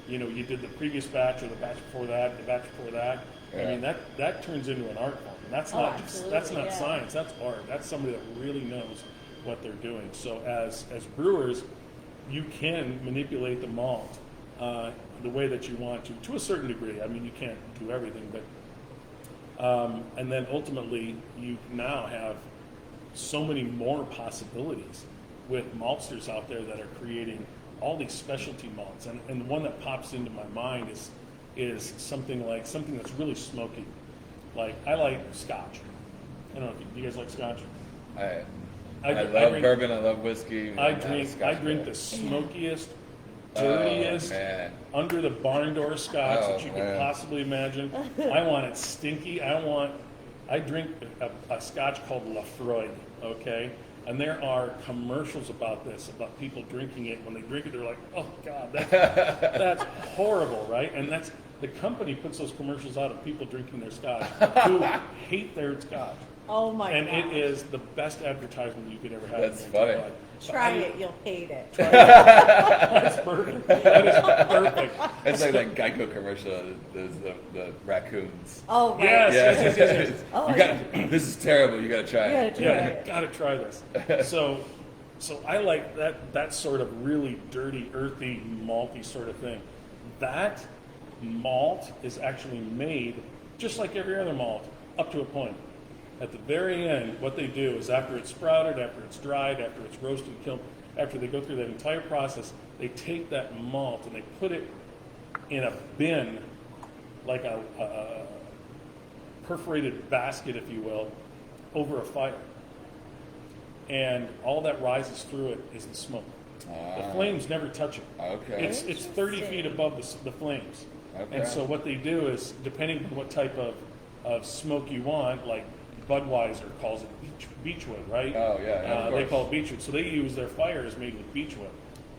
you did the previous batch or the batch before that, the batch before that. Yeah. I mean that turns into an art form, and that's Absolutely, not yeah. science. That's art. That's somebody that really knows what they're doing. So as brewers, you can manipulate the malt the way that you want to a certain degree. I mean, you can't do everything, but and then ultimately you now have so many more possibilities with maltsters out there that are creating all these specialty malts. And the one that pops into my mind is something that's really smoky. Like, I like scotch. I don't know, do you guys like scotch? I I love drink- bourbon. I love whiskey. I I'm not a drink Scotch the guy. smokiest, Oh, dirtiest, man. under the barn door scotch Oh, that you man. could possibly imagine. I want it stinky. I drink a scotch called Lafroig, okay? And there are commercials about this, about people drinking it. When they drink it, they're like, oh God, that's horrible, right? And the company puts those commercials out of people drinking their scotch who hate their scotch. Oh my And god. it is the best advertisement you could ever have. That's in your entire funny. life. So Try I- it, you'll hate it. That's perfect. That is perfect. It's like that Geico commercial. There's the raccoons. Oh right. Yes. Oh, You gotta, this is terrible. You gotta try You it. gotta Yeah, try you gotta try this. So I like that sort of really dirty, earthy, malty sort of thing. That malt is actually made just like every other malt, up to a point. At the very end, what they do is after it's sprouted, after it's dried, after it's roasted, killed, after they go through that entire process, they take that malt and they put it in a bin, like a perforated basket, if you will, over a fire. And all that rises through it is the smoke. The flames never touch it. Okay. It's 30 feet above the flames. Okay. And so what they do is, depending on what type of smoke you want, like Budweiser calls it beechwood, right? Oh, yeah, of They course. call it beechwood. So they use their fires made with beechwood.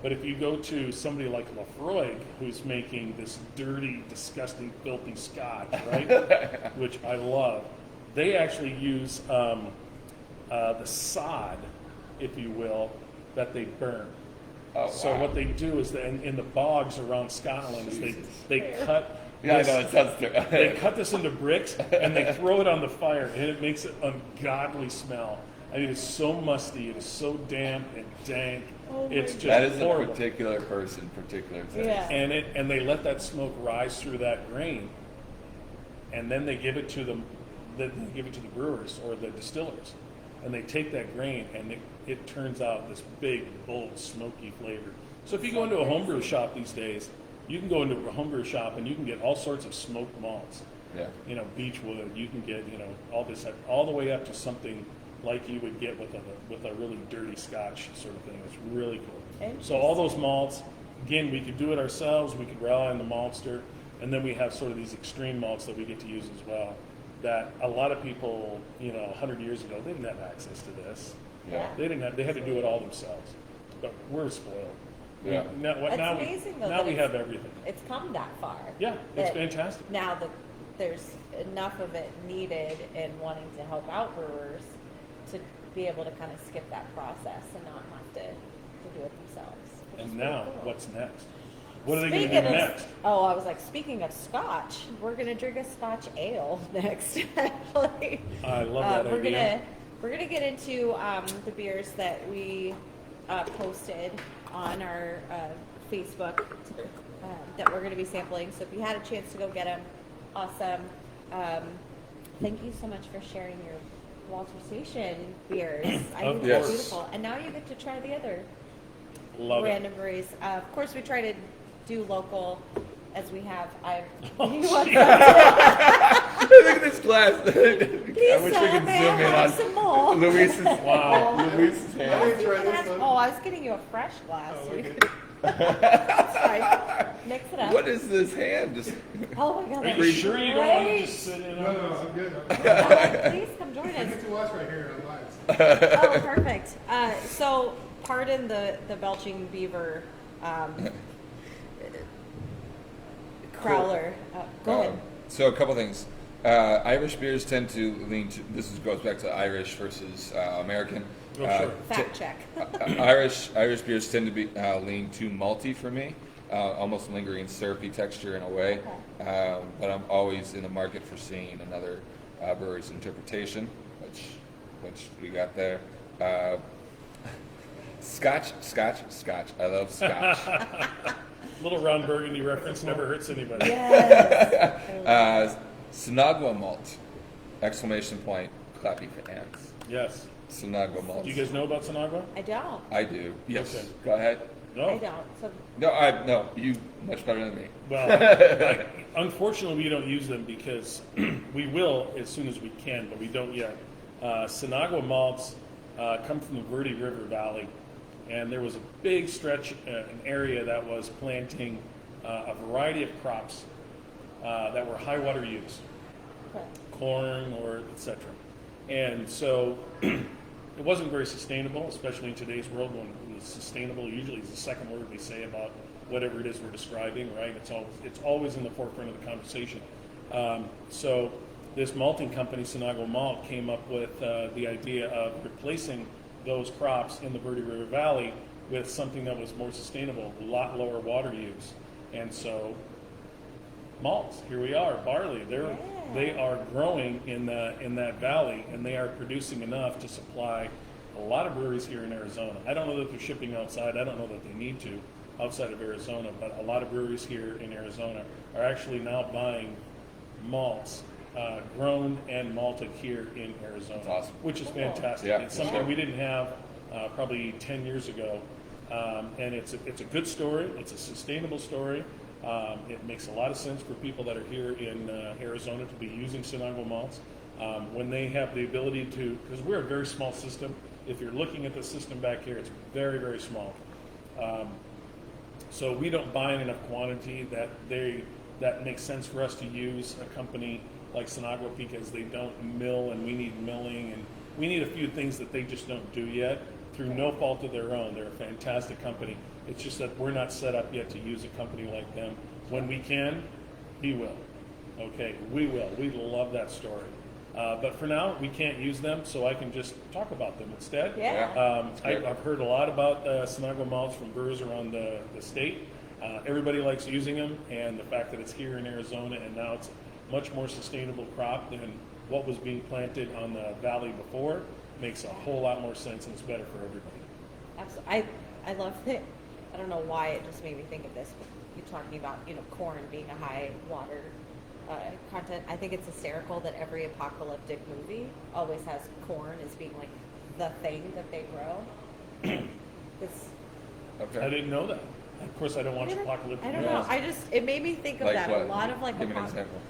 But if you go to somebody like Lafroig, who's making this dirty, disgusting, filthy scotch, right, which I love, they actually use the sod, if you will, that they burn. Oh, So wow. what they do is that in the bogs around Scotland, is they cut. Yeah, I this- know it sounds terrible. They cut this into bricks and they throw it on the fire, and it makes an ungodly smell. And it is so musty, it is so damp and dank. Oh my It's just That is horrible. a particular person, particular taste. Yeah. And they let that smoke rise through that grain, and then they give it to them. They give it to the brewers or the distillers, and they take that grain and it turns out this big, bold, smoky flavor. So if you go into a homebrew shop these days, you can go into a homebrew shop and you can get all sorts of smoked malts. Yeah. You know, beechwood. You can get all this all the way up to something like you would get with a really dirty Scotch sort of thing. It's really cool. So all those malts, again, we could do it ourselves. We could rely on the maltster, and then we have sort of these extreme malts that we get to use as well. That a lot of people, 100 years ago, they didn't have access to this. Yeah. They had to do it all themselves. But we're spoiled. Yeah. Now It's now amazing, though, now that we it's- have everything. It's come that far. Yeah, it's that fantastic. Now there's enough of it needed and wanting to help out brewers to be able to kind of skip that process and not have to do it themselves. which is And pretty now, cool. what's next? What are they going to Speaking do of- next? Oh, I was like, speaking of Scotch, we're gonna drink a Scotch ale next. Actually, I love that we're idea. gonna get into the beers that we posted on our Facebook that we're gonna be sampling. So if you had a chance to go get them, awesome. Thank you so much for sharing your Walter Station beers. I Of think they're course. beautiful, and now you get to try the other Love it. random breweries. Of course, we try to do local, as we have. Look at this glass. I wish we Lisa, could may zoom I in have on some more? Luis's. Wow. Luis's hand. Oh, I was getting you a fresh glass. So you could- That's fine. Mix it up. What is this hand? Just Oh my god. Are you that's sure you don't want to great. just sit in No, on no, this? I'm good. Please come join I us. get to watch right here online. Oh, perfect. So, pardon the belching beaver crowler. Go ahead. So a couple things. Irish beers tend to lean to. Goes back to Irish versus American. Oh, sure. Fact check. Irish beers tend to be lean too malty for me, almost lingering syrupy texture in a way. But I'm always in the market for seeing another brewery's interpretation, which we got there. Scotch. I love Scotch. Little Ron Burgundy reference never hurts anybody. Yes. Sinagua malt! Exclamation point! Clapping for hands. Yes. Sinagua malt. Do you guys know about Sinagua? I don't. I do. Yes. Okay. Go ahead. No. I don't. So, No, you much better than me. Well, unfortunately, we don't use them because we will as soon as we can, but we don't yet. Sinagua malts come from the Verde River Valley, and there was a big stretch, an area that was planting a variety of crops that were high water use, okay. corn or etc. And so it wasn't very sustainable, especially in today's world when sustainable usually is the second word we say about whatever it is we're describing, right? It's always in the forefront of the conversation. So this malting company, Sinagua Malt, came up with the idea of replacing those crops in the Verde River Valley with something that was more sustainable, a lot lower water use. And so malts, here we are, barley, they are growing in that valley, and they are producing enough to supply a lot of breweries here in Arizona. I don't know that they're shipping outside. I don't know that they need to outside of Arizona, but a lot of breweries here in Arizona are actually now buying malts grown and malted here in Arizona, That's awesome. which is fantastic. Yeah, It's for something sure. we didn't have probably 10 years ago, and it's a good story. It's a sustainable story. It makes a lot of sense for people that are here in Arizona to be using Sinagua malts when they have the ability to, because we're a very small system. If you're looking at the system back here, it's very, very small. So we don't buy in enough quantity that makes sense for us to use a company like Sinagua because they don't mill, and we need milling, and we need a few things that they just don't do yet through no fault of their own. They're a fantastic company. It's just that we're not set up yet to use a company like them. When we can, we will. Okay, we will. We love that story. But for now, we can't use them, so I can just talk about them instead. Yeah. I've heard a lot about Sinagua malts from brewers around the state. Everybody likes using them, and the fact that it's here in Arizona and now it's a much more sustainable crop than what was being planted on the valley before makes a whole lot more sense, and it's better for everybody. Absolutely. I love it. I don't know why it just made me think of this, but you talking about, corn being a high water content. I think it's hysterical that every apocalyptic movie always has corn as being like the thing that they grow. It's, I Okay. didn't know that. Of course, I don't watch apocalyptic I don't movies. know. It made me think of Like that. what? A lot of like Give me an example.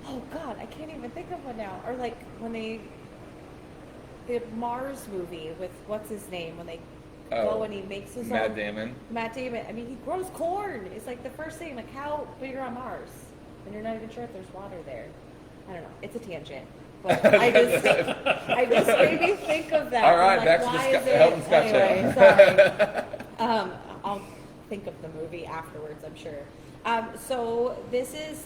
Oh God, I can't even think of one now. Or like when the Mars movie with what's his name, when they go and he makes his Matt own. Damon. Matt Damon. I mean, he grows corn. It's like the first thing. Like, how? But you're on Mars, and you're not even sure if there's water there. I don't know. It's a tangent, but I just made me think of that. All right, I'm back to why the is it- health and Scotch Anyway, ale. sorry. I'll think of the movie afterwards, I'm sure. So this is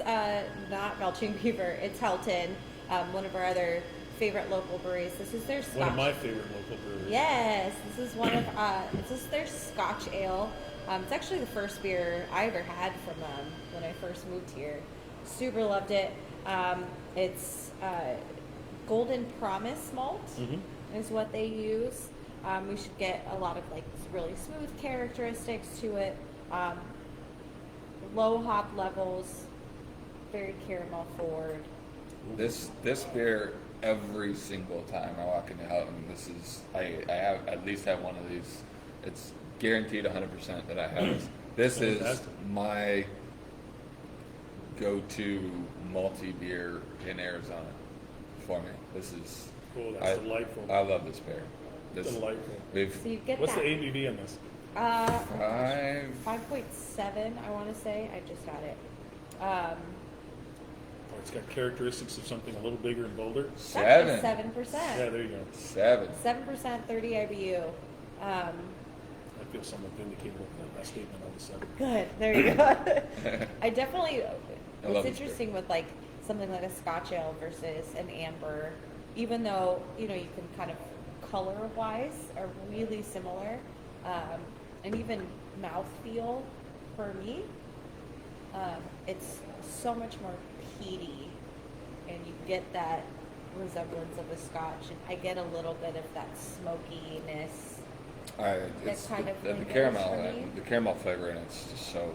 not Belching Beaver. It's Helton, one of our other favorite local breweries. This is their Scotch. One of my favorite local breweries. Yes, this is one of this is their Scotch ale. It's actually the first beer I ever had from them when I first moved here. Super loved it. It's Golden Promise malt is what they use. We should get a lot of like really smooth characteristics to it. Low hop levels, very caramel forward. This beer, every single time I walk into Houghton, I have at least have one of these. It's guaranteed 100% that I have this. This is Fantastic. my go-to malty beer in Arizona for me. This is Cool, that's delightful. I love this beer. Delightful. We've So you get What's that. the ABV in this? Uh, Five. 5.7, I want to say. I just got it. Or it's got characteristics of something a little bigger and bolder. It's actually 7. 7%. Yeah, there you go. 7. 7%, 30 IBU. I feel somewhat vindicated with that statement on the 7. Good. There you go. I definitely. I What's love this interesting with like something like a Scotch ale versus an amber, even though you can kind of color-wise are really similar, and even mouthfeel for me, it's so much more peaty, and you get that resemblance of a Scotch, and I get a little bit of that smokiness. It's kind of the lingers caramel, for me. the caramel flavor, and it's just so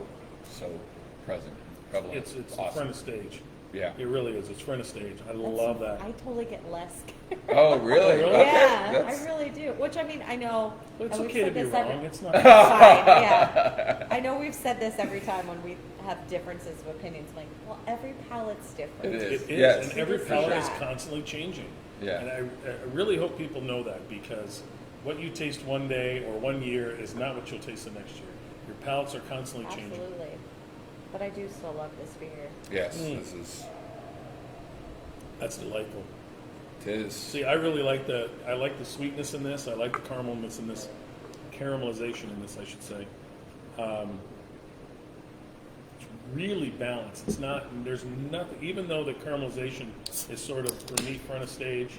present, prevalent. It's awesome. front of stage. Yeah. It really is. It's front of stage. I That's- love that. I totally get less. Oh, really? Really? Okay, Yeah, that's- I really do. Which I mean, I know. But it's and we've okay to said be this wrong. every- It's not. Fine, yeah. I know we've said this every time when we have differences of opinions. Like, well, every palate's different. It It is. is, Yes, and every for palate is sure. constantly changing. Yeah. And I really hope people know that, because what you taste one day or one year is not what you'll taste the next year. Your palates are constantly changing. Absolutely. But I do still love this beer. Yes, Mm. this is. That's delightful. It is. See, I really like the sweetness in this. I like the caramelness in this, caramelization in this, I should say. It's really balanced. It's not. There's nothing. Even though the caramelization is sort of for me front of stage,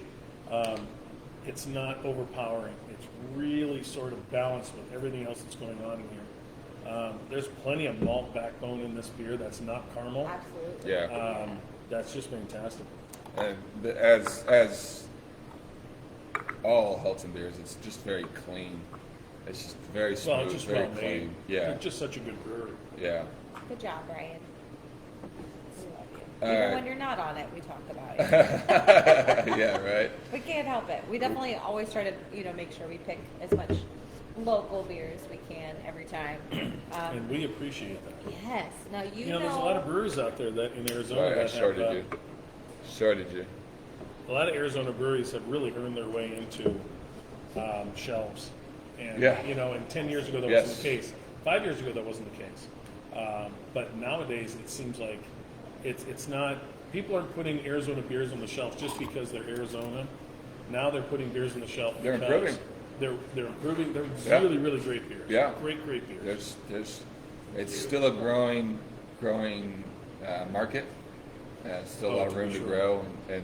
it's not overpowering. It's really sort of balanced with everything else that's going on in here. There's plenty of malt backbone in this beer that's not caramel. Absolutely. Yeah. That's just fantastic. And as all Helton beers, it's just very clean. It's just very smooth, Well, it's just very well made. clean. Yeah, They're just such a good brewery. yeah. Good job, Brian. We love you. All Even right. when you're not on it, we talk about it. Yeah, right. We can't help it. We definitely always try to, make sure we pick as much local beer as we can every time. And we appreciate that. Yes. Now you know. There's a lot of brewers out there that in Arizona Sorry, I that shorted have, you. Shorted you. a lot of Arizona breweries have really earned their way into shelves. And, Yeah. and 10 years ago that Yes. wasn't the case. 5 years ago that wasn't the case. But nowadays it seems like it's not, people aren't putting Arizona beers on the shelf just because they're Arizona. Now they're putting beers on the shelf They're because improving. They're improving. They're Yeah. really, really great beers. Yeah. Great beers. It's still a growing market. Still a lot of to room be to sure. grow, and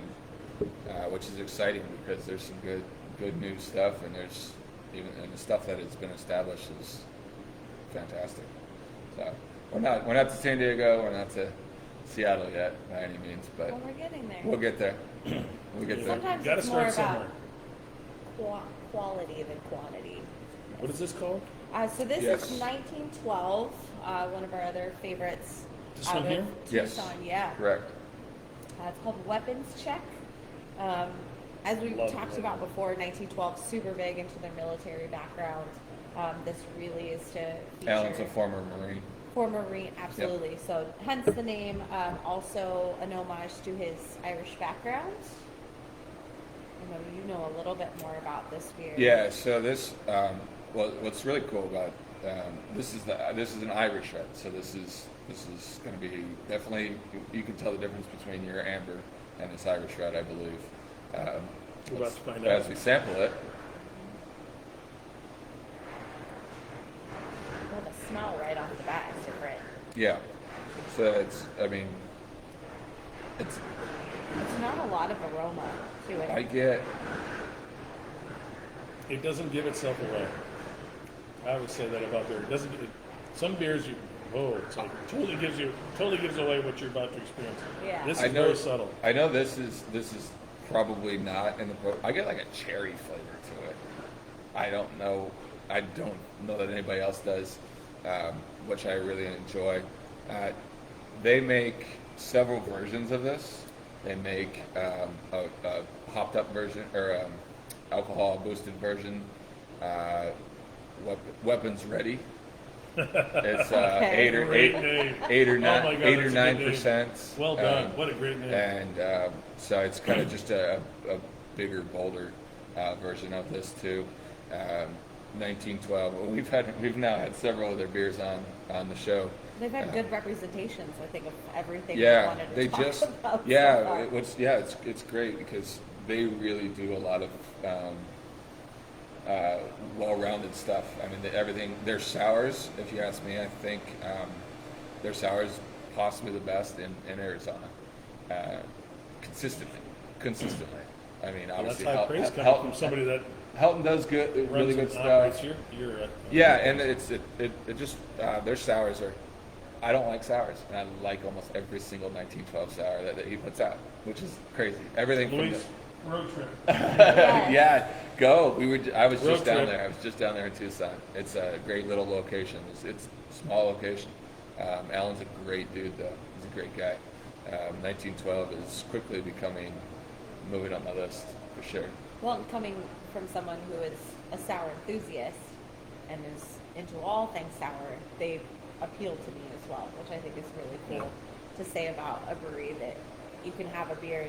which is exciting because there's some good new stuff, and there's and the stuff that has been established is fantastic. So we're not to San Diego, we're not to Seattle yet by any means, but Well, we're getting there. we'll get there. We'll get there. Sometimes Gotta it's more start about somewhere. quality than quantity. What is this called? So this Yes. is 1912, one of our other favorites. This out one of here? Yes. Tucson, yeah. Correct. It's called Weapons Check. As we Love talked it. about before, 1912 super big into their military background. This really is to feature Alan's a former Marine. former Marine, absolutely. So hence the name. Also an homage to his Irish background. I know you know a little bit more about this beer. Yeah. So this, what's really cool about this is an Irish red. So this is going to be definitely, you can tell the difference between your amber and this Irish red, I believe. We're about to find As out. we sample it, Well, the smell right off the bat is different. yeah. So it's It's not a lot of aroma to it. I get It doesn't give itself away. I would say that about beer. It doesn't. Some beers, it's like totally gives away what you're about to experience. Yeah. This I is know very subtle. I know this is probably not in the book. I get like a cherry flavor to it. I don't know that anybody else does, which I really enjoy. They make several versions of this. They make a hopped up version or alcohol boosted version. Weapons ready. It's Okay. Great name. eight or Oh my nine, God, eight or that's a good nine name. percent. Well done. What a great name. And so it's kind of just a bigger, bolder version of this too. 1912. Well, we've now had several of their beers on the show. They've had good representations, I think, of everything we Yeah, wanted to they talk just about. so yeah, far. it's great because they really do a lot of well-rounded stuff. I mean, everything. Their sours, if you ask me, I think their sours possibly the best in Arizona, consistently. I mean, Well, that's obviously, high praise coming from somebody that Helton does good, really runs good and stuff. operates your Yeah, and it just their sours are. I don't like sours, and I like almost every single 1912 sour that he puts out, which is crazy. Everything from Luis, road trip. yeah, go. I was Road just down trip. there. I was just down there in Tucson. It's a great little location. It's a small location. Alan's a great dude, though. He's a great guy. 1912 is quickly moving on my list for sure. Well, coming from someone who is a sour enthusiast and is into all things sour, they appeal to me as well, which I think is really cool to say about a brewery that you can have a beer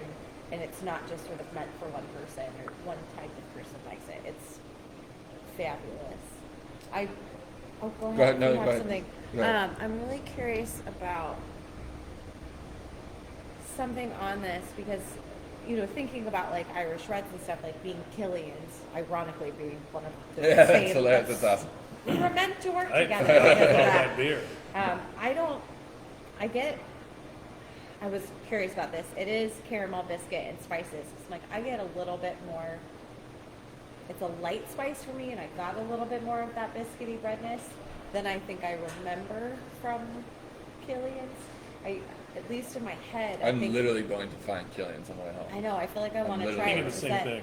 and it's not just sort of meant for one person or one type of person likes it. It's fabulous. Go ahead. Go ahead. No, You go have ahead. something. Go ahead. I'm really curious about something on this because, thinking about like Irish Reds and stuff, like being Killian's, ironically being one of the Yeah, same. that's hilarious. That's awesome. We were meant to work I together forgot because of about that. that beer. I was curious about this. It is caramel biscuit and spices. It's like I get a little bit more, it's a light spice for me, and I got a little bit more of that biscuity redness than I think I remember from Killian's. At least in my head, I I'm think, literally going to find Killian's on the way home. I know, I feel like I want to literally try I it. do the Is same that- thing.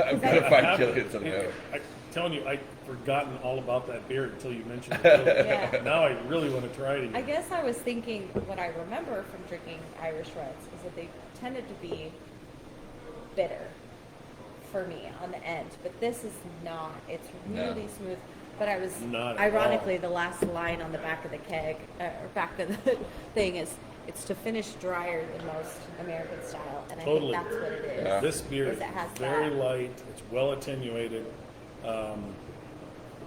I'm going to find Killian's on the way home. I'm telling you, I'd forgotten all about that beer until you mentioned it. Yeah. Now I really want to try it again. I guess I was thinking what I remember from drinking Irish Reds is that they tended to be bitter for me on the end, but this is not. It's No. really smooth. But I was Not at ironically the last line on the back of the keg or back of the thing is it's to finish drier than most American style, and Totally. I think that's what it is. Yeah. This beer Is is it has very that. light. It's well attenuated.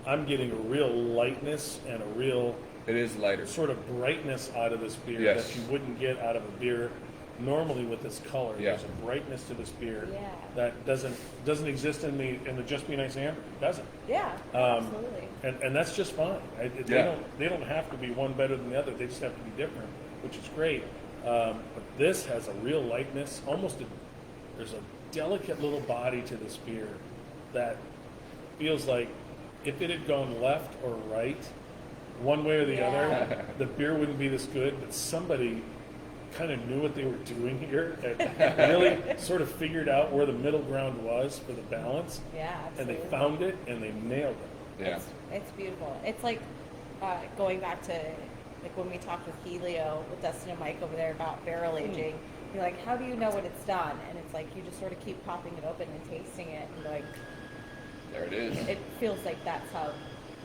I'm getting a real lightness and a real It is lighter. sort of brightness out of this beer Yes. that you wouldn't get out of a beer normally with this color. Yeah. There's a brightness to this beer Yeah. that doesn't exist in the Just Be Nice Amber. It doesn't. Yeah, absolutely. And that's just fine. Yeah. They don't have to be one better than the other. They just have to be different, which is great. But this has a real lightness. There's a delicate little body to this beer that feels like if it had gone left or right, one way or the Yeah. other, the beer wouldn't be this good. But somebody kind of knew what they were doing here and really sort of figured out where the middle ground was for the balance. Yeah, And they absolutely. found it and they nailed it. Yeah. It's beautiful. It's like going back to like when we talked with Helio, with Dustin and Mike over there about barrel aging. You're like, how do you know when it's done? And it's like you just sort of keep popping it open and tasting it, and like There it is. it feels like that's how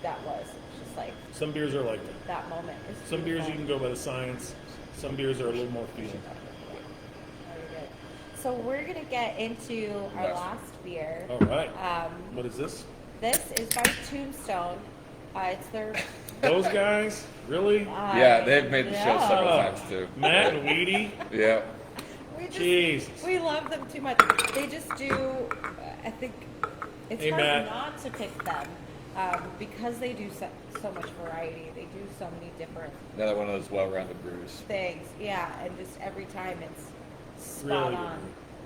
that was. It's just like Some beers are like that. that moment. Is Some beers beautiful. you can go by the science. Some beers are a little more feeling. Very good. So we're gonna get into our Yes. last beer. All right. Um, What is this? This is by Tombstone. It's their. Those guys? Really? Yeah, they've made the show know. several times too. Matt and Weedy? Yeah. We just, Jesus. we love them too much. They just do. I think it's Hey, hard Matt. not to pick them because they do so much variety. They do so many different Another one of those well-rounded brews. things. Yeah, and just every time it's spot Really on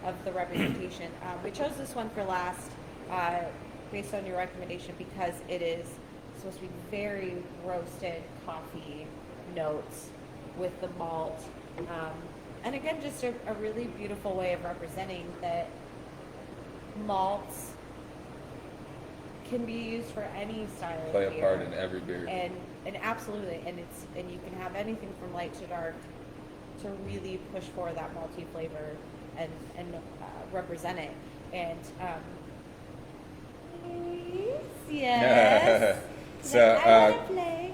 of the representation. We chose this one for last based on your recommendation because it is supposed to be very roasted coffee notes with the malt. And again, just a really beautiful way of representing that malts can be used for any style Play of a beer. part in every beer. And absolutely, and you can have anything from light to dark to really push for that malty flavor and represent it. And yes, So, I want to play.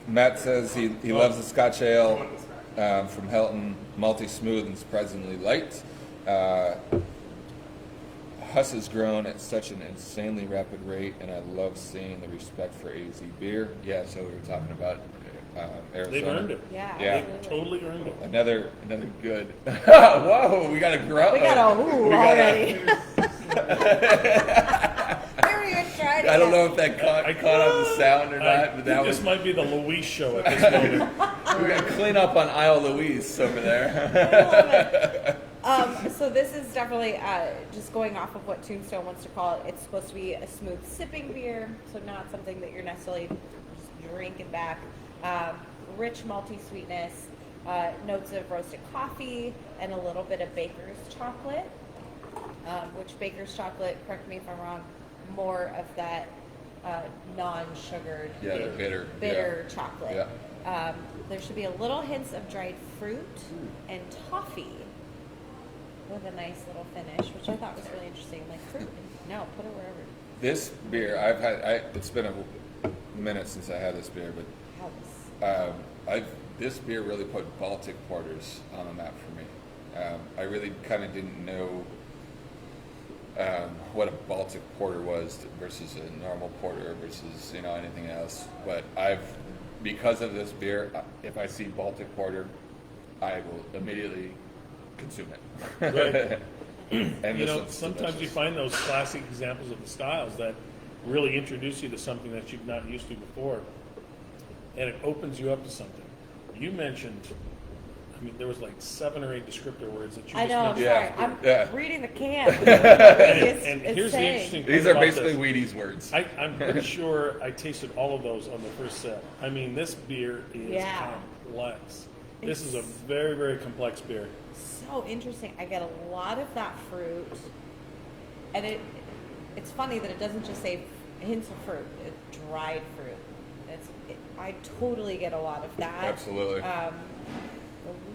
Matt says he loves the Scotch Ale from Helton, malty smooth and surprisingly light. Huss has grown at such an insanely rapid rate, and I love seeing the respect for AZ beer. Yeah, so we were talking about Arizona. They've earned it. Yeah, Yeah. They've totally earned it. Another good. Whoa, we got a grow. We got a ooh we got already. Very excited. I don't know if that caught on the sound or not, but that This was. might be the Louise show at this moment. We got to clean up on Isle Louise over there. I love it. So this is definitely just going off of what Tombstone wants to call it. It's supposed to be a smooth sipping beer, so not something that you're necessarily just drinking back. Rich malty sweetness, notes of roasted coffee, and a little bit of baker's chocolate. Which baker's chocolate, correct me if I'm wrong, more of that non-sugared, Yeah, the bitter. bitter chocolate. Yeah. There should be a little hints of dried fruit and toffee with a nice little finish, which I thought was really interesting. Like fruit, no, put it wherever. This beer, it's been a minute since I had this beer, but Helps. this beer really put Baltic porters on the map for me. I really kind of didn't know what a Baltic porter was versus a normal porter versus anything else. But because of this beer, if I see Baltic porter, I will immediately consume it. Right. And You this know, one's sometimes you delicious. find those classic examples of the styles that really introduce you to something that you've not used to before, and it opens you up to something. You mentioned, there was like 7 or 8 descriptor words that you I just know. I'm mentioned. Yeah. sorry. I'm Yeah. reading the can. And here's the saying. interesting thing These are about basically this. Wheaties words. I'm pretty sure I tasted all of those on the first sip. This beer is Yeah. complex. This is a It's- very, very complex beer. So interesting. I get a lot of that fruit, and it's funny that it doesn't just say hints of fruit. It's dried fruit. I totally get a lot of that. Absolutely. A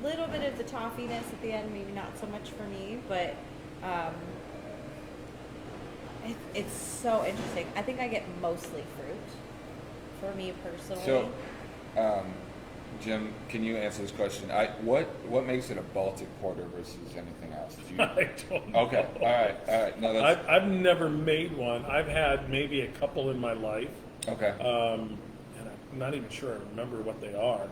little bit of the toffiness at the end, maybe not so much for me, but it's so interesting. I think I get mostly fruit for me personally. So, Jim, can you answer this question? What makes it a Baltic porter versus anything else? Do you- I don't know. Okay, all right. No, that's I've never made one. I've had maybe a couple in my life, okay. and I'm not even sure I remember what they are.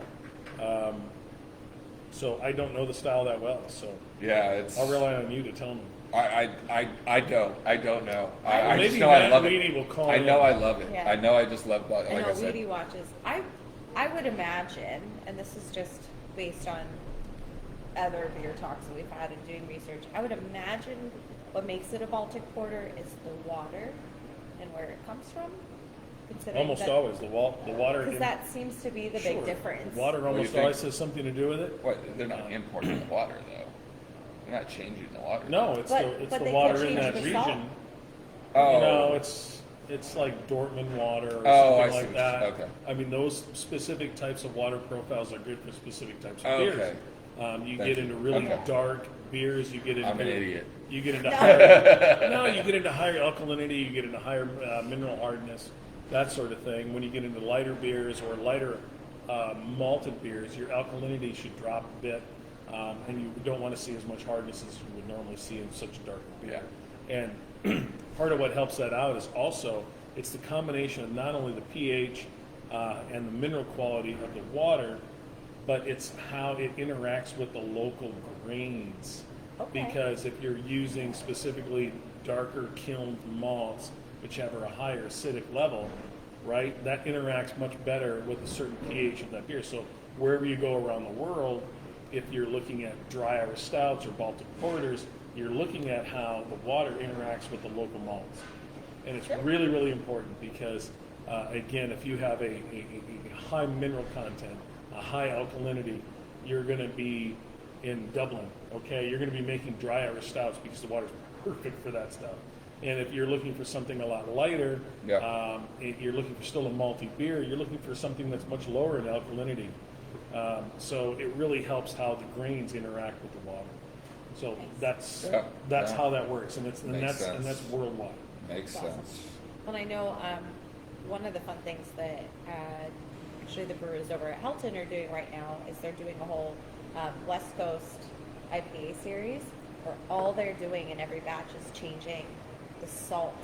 So I don't know the style that well. So Yeah, it's. I'll rely on you to tell me. I don't know. I Maybe just know I Matt love Weedy it. will call I in. know I love it. Yeah. I know I just love. Like I know I said, Weedy watches. I would imagine, and this is just based on other beer talks that we've had and doing research, I would imagine what makes it a Baltic porter is the water and where it comes from. Considering Almost that, always the water. because that seems to be the Sure. big difference. The water do you almost think? always has something to do with it. what? They're not importing the water though. They're not changing the water. No, it's But the they water could in change that the region. salt. Oh. It's like Dortmund water or Oh, I something see like what that. you- okay. Those specific types of water profiles are good for specific types of Okay. beers. You Thank get you. into really Okay. dark beers. You get into. I'm an idiot. You get into No. higher. No, you get into higher alkalinity. You get into higher mineral hardness, that sort of thing. When you get into lighter beers or lighter malted beers, your alkalinity should drop a bit, and you don't want to see as much hardness as you would normally see in such a dark beer. And part of what helps that out is also it's the combination of not only the pH and the mineral quality of the water, but it's how it interacts with the local grains. Okay. Because if you're using specifically darker kilned malts, which have a higher acidic level, right, that interacts much better with a certain pH of that beer. So wherever you go around the world, if you're looking at dry Irish stouts or Baltic porters, you're looking at how the water interacts with the local malts. And it's really, really important because, again, if you have a high mineral content, a high alkalinity, you're going to be in Dublin, okay? You're going to be making dry Irish stouts because the water's perfect for that stuff. And if you're looking for something a lot lighter, if you're looking for still a malty beer, you're looking for something that's much lower in alkalinity. So it really helps how the grains interact with the water. So that's how that works, and that's worldwide. Makes Awesome. sense. Well, I know one of the fun things that actually the brewers over at Helton are doing right now is they're doing a whole West Coast IPA series where all they're doing in every batch is changing the salt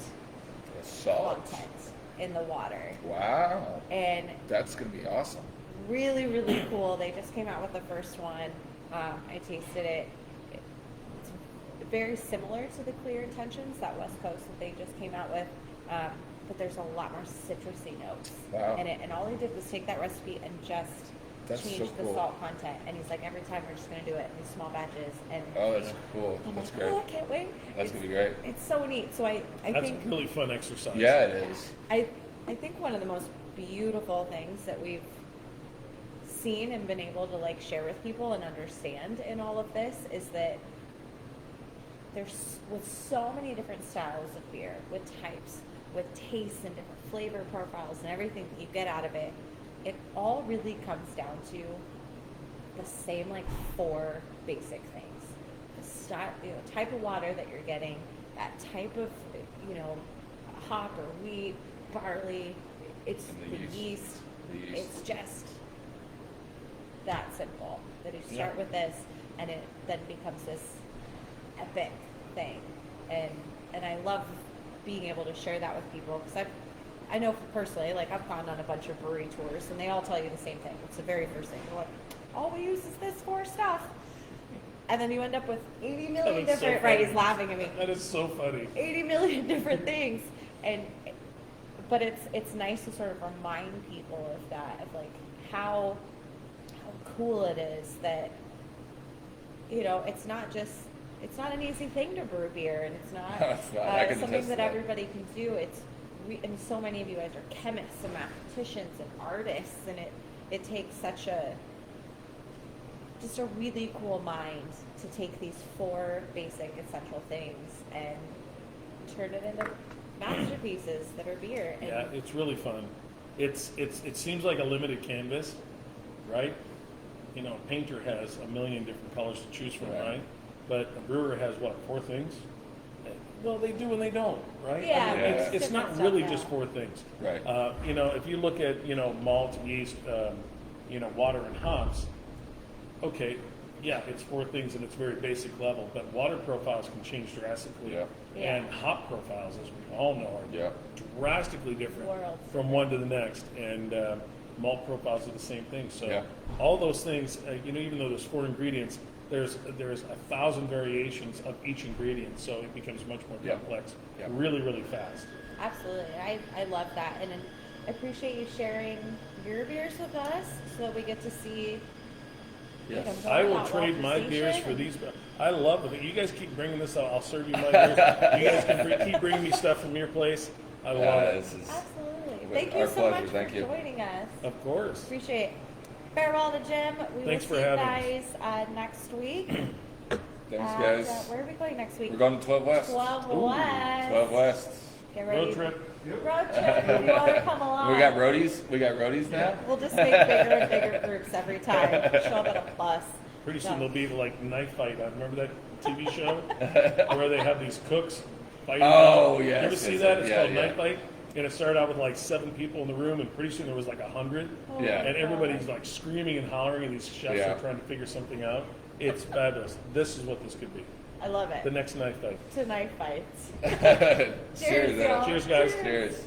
The salt. content in the water. Wow. And That's going to be awesome. really, really cool. They just came out with the first one. I tasted it. It's very similar to the Clear Intentions, that West Coast that they just came out with, but there's a lot more citrusy notes Wow. in it. And all he did was take that recipe and just That's change so the cool. salt content. And he's like, every time we're just going to do it in these small batches. And Oh, that's cool. I'm That's like, great. oh, I can't wait. That's going to be great. It's so neat. So I That's think a really fun exercise. Yeah, it is. I think one of the most beautiful things that we've seen and been able to like share with people and understand in all of this is that there's with so many different styles of beer, with types, with tastes and different flavor profiles and everything that you get out of it, it all really comes down to the same like 4 basic things. The style, type of water that you're getting, that type of, hop or wheat, barley, it's And the the yeast. yeast. The yeast. It's just that simple. That you start Yeah. with this and it then becomes this epic thing. And I love being able to share that with people because I know personally, like I've gone on a bunch of brewery tours and they all tell you the same thing. It's the very first thing. They're like, all we use is this 4 stuff. And then you end up with 80 million That is so different, right? He's funny. laughing at me. That is so funny. 80 million different things. But it's nice to sort of remind people of that, of like how cool it is that, it's not an easy thing to brew beer, and it's not, No, it's not. I can something attest that to that. everybody can do. And so many of you guys are chemists and mathematicians and artists, and it takes such just a really cool mind to take these 4 basic essential things and turn it into masterpieces that are beer. And Yeah, it's really fun. It seems like a limited canvas, right? A painter has a million different colors to choose from, Right. right? But a brewer has what, 4 things? Well, they do and they don't, right? Yeah, It's different not stuff, really yeah. just 4 things. Right. If you look at malt, yeast, water and hops, okay, yeah, it's 4 things and it's very basic level, but water profiles can change drastically. Yeah. Yeah. And hop profiles, as we all know, are Yeah. drastically different Worlds. from one to the next. And malt profiles are the same thing. So Yeah. all those things, even though there's 4 ingredients, there's 1,000 variations of each ingredient, so it becomes much more Yeah. complex, Yeah. really, really fast. Absolutely. I love that. And I appreciate you sharing your beers with us so that we get to see. Yes. more I will about trade my Walt beers Station for and- these. I love it. You guys keep bringing this out. I'll serve you my beers. You guys can keep bringing me stuff from your place. I love it. This is Absolutely. With Thank you our so pleasure. much Thank for you. joining us. Of course. Appreciate it. Farewell to Jim. We Thanks will for see you having guys next week. Thanks, And, guys. where are we going next week? We're going to 12 West. 12 Ooh, West. 12 West. Get ready. Road trip. Road trip. If you want to come along. We got roadies. We got roadies now. We'll just make bigger and bigger groups every time. Show up at a bus. Pretty soon Done. there'll be like knife fight. I remember that TV show where they have these cooks fighting. Oh, You yes, ever see yes, that? It's yeah, called yeah. Knife Fight. And it started out with like 7 people in the room, and pretty soon there was like 100. Oh, Yeah. And everybody's like screaming and hollering, and these chefs Yeah. are trying to figure something out. It's fabulous. This is what this could be. I love it. The next knife fight. To knife fights. Cheers, y'all. Cheers, guys. Cheers.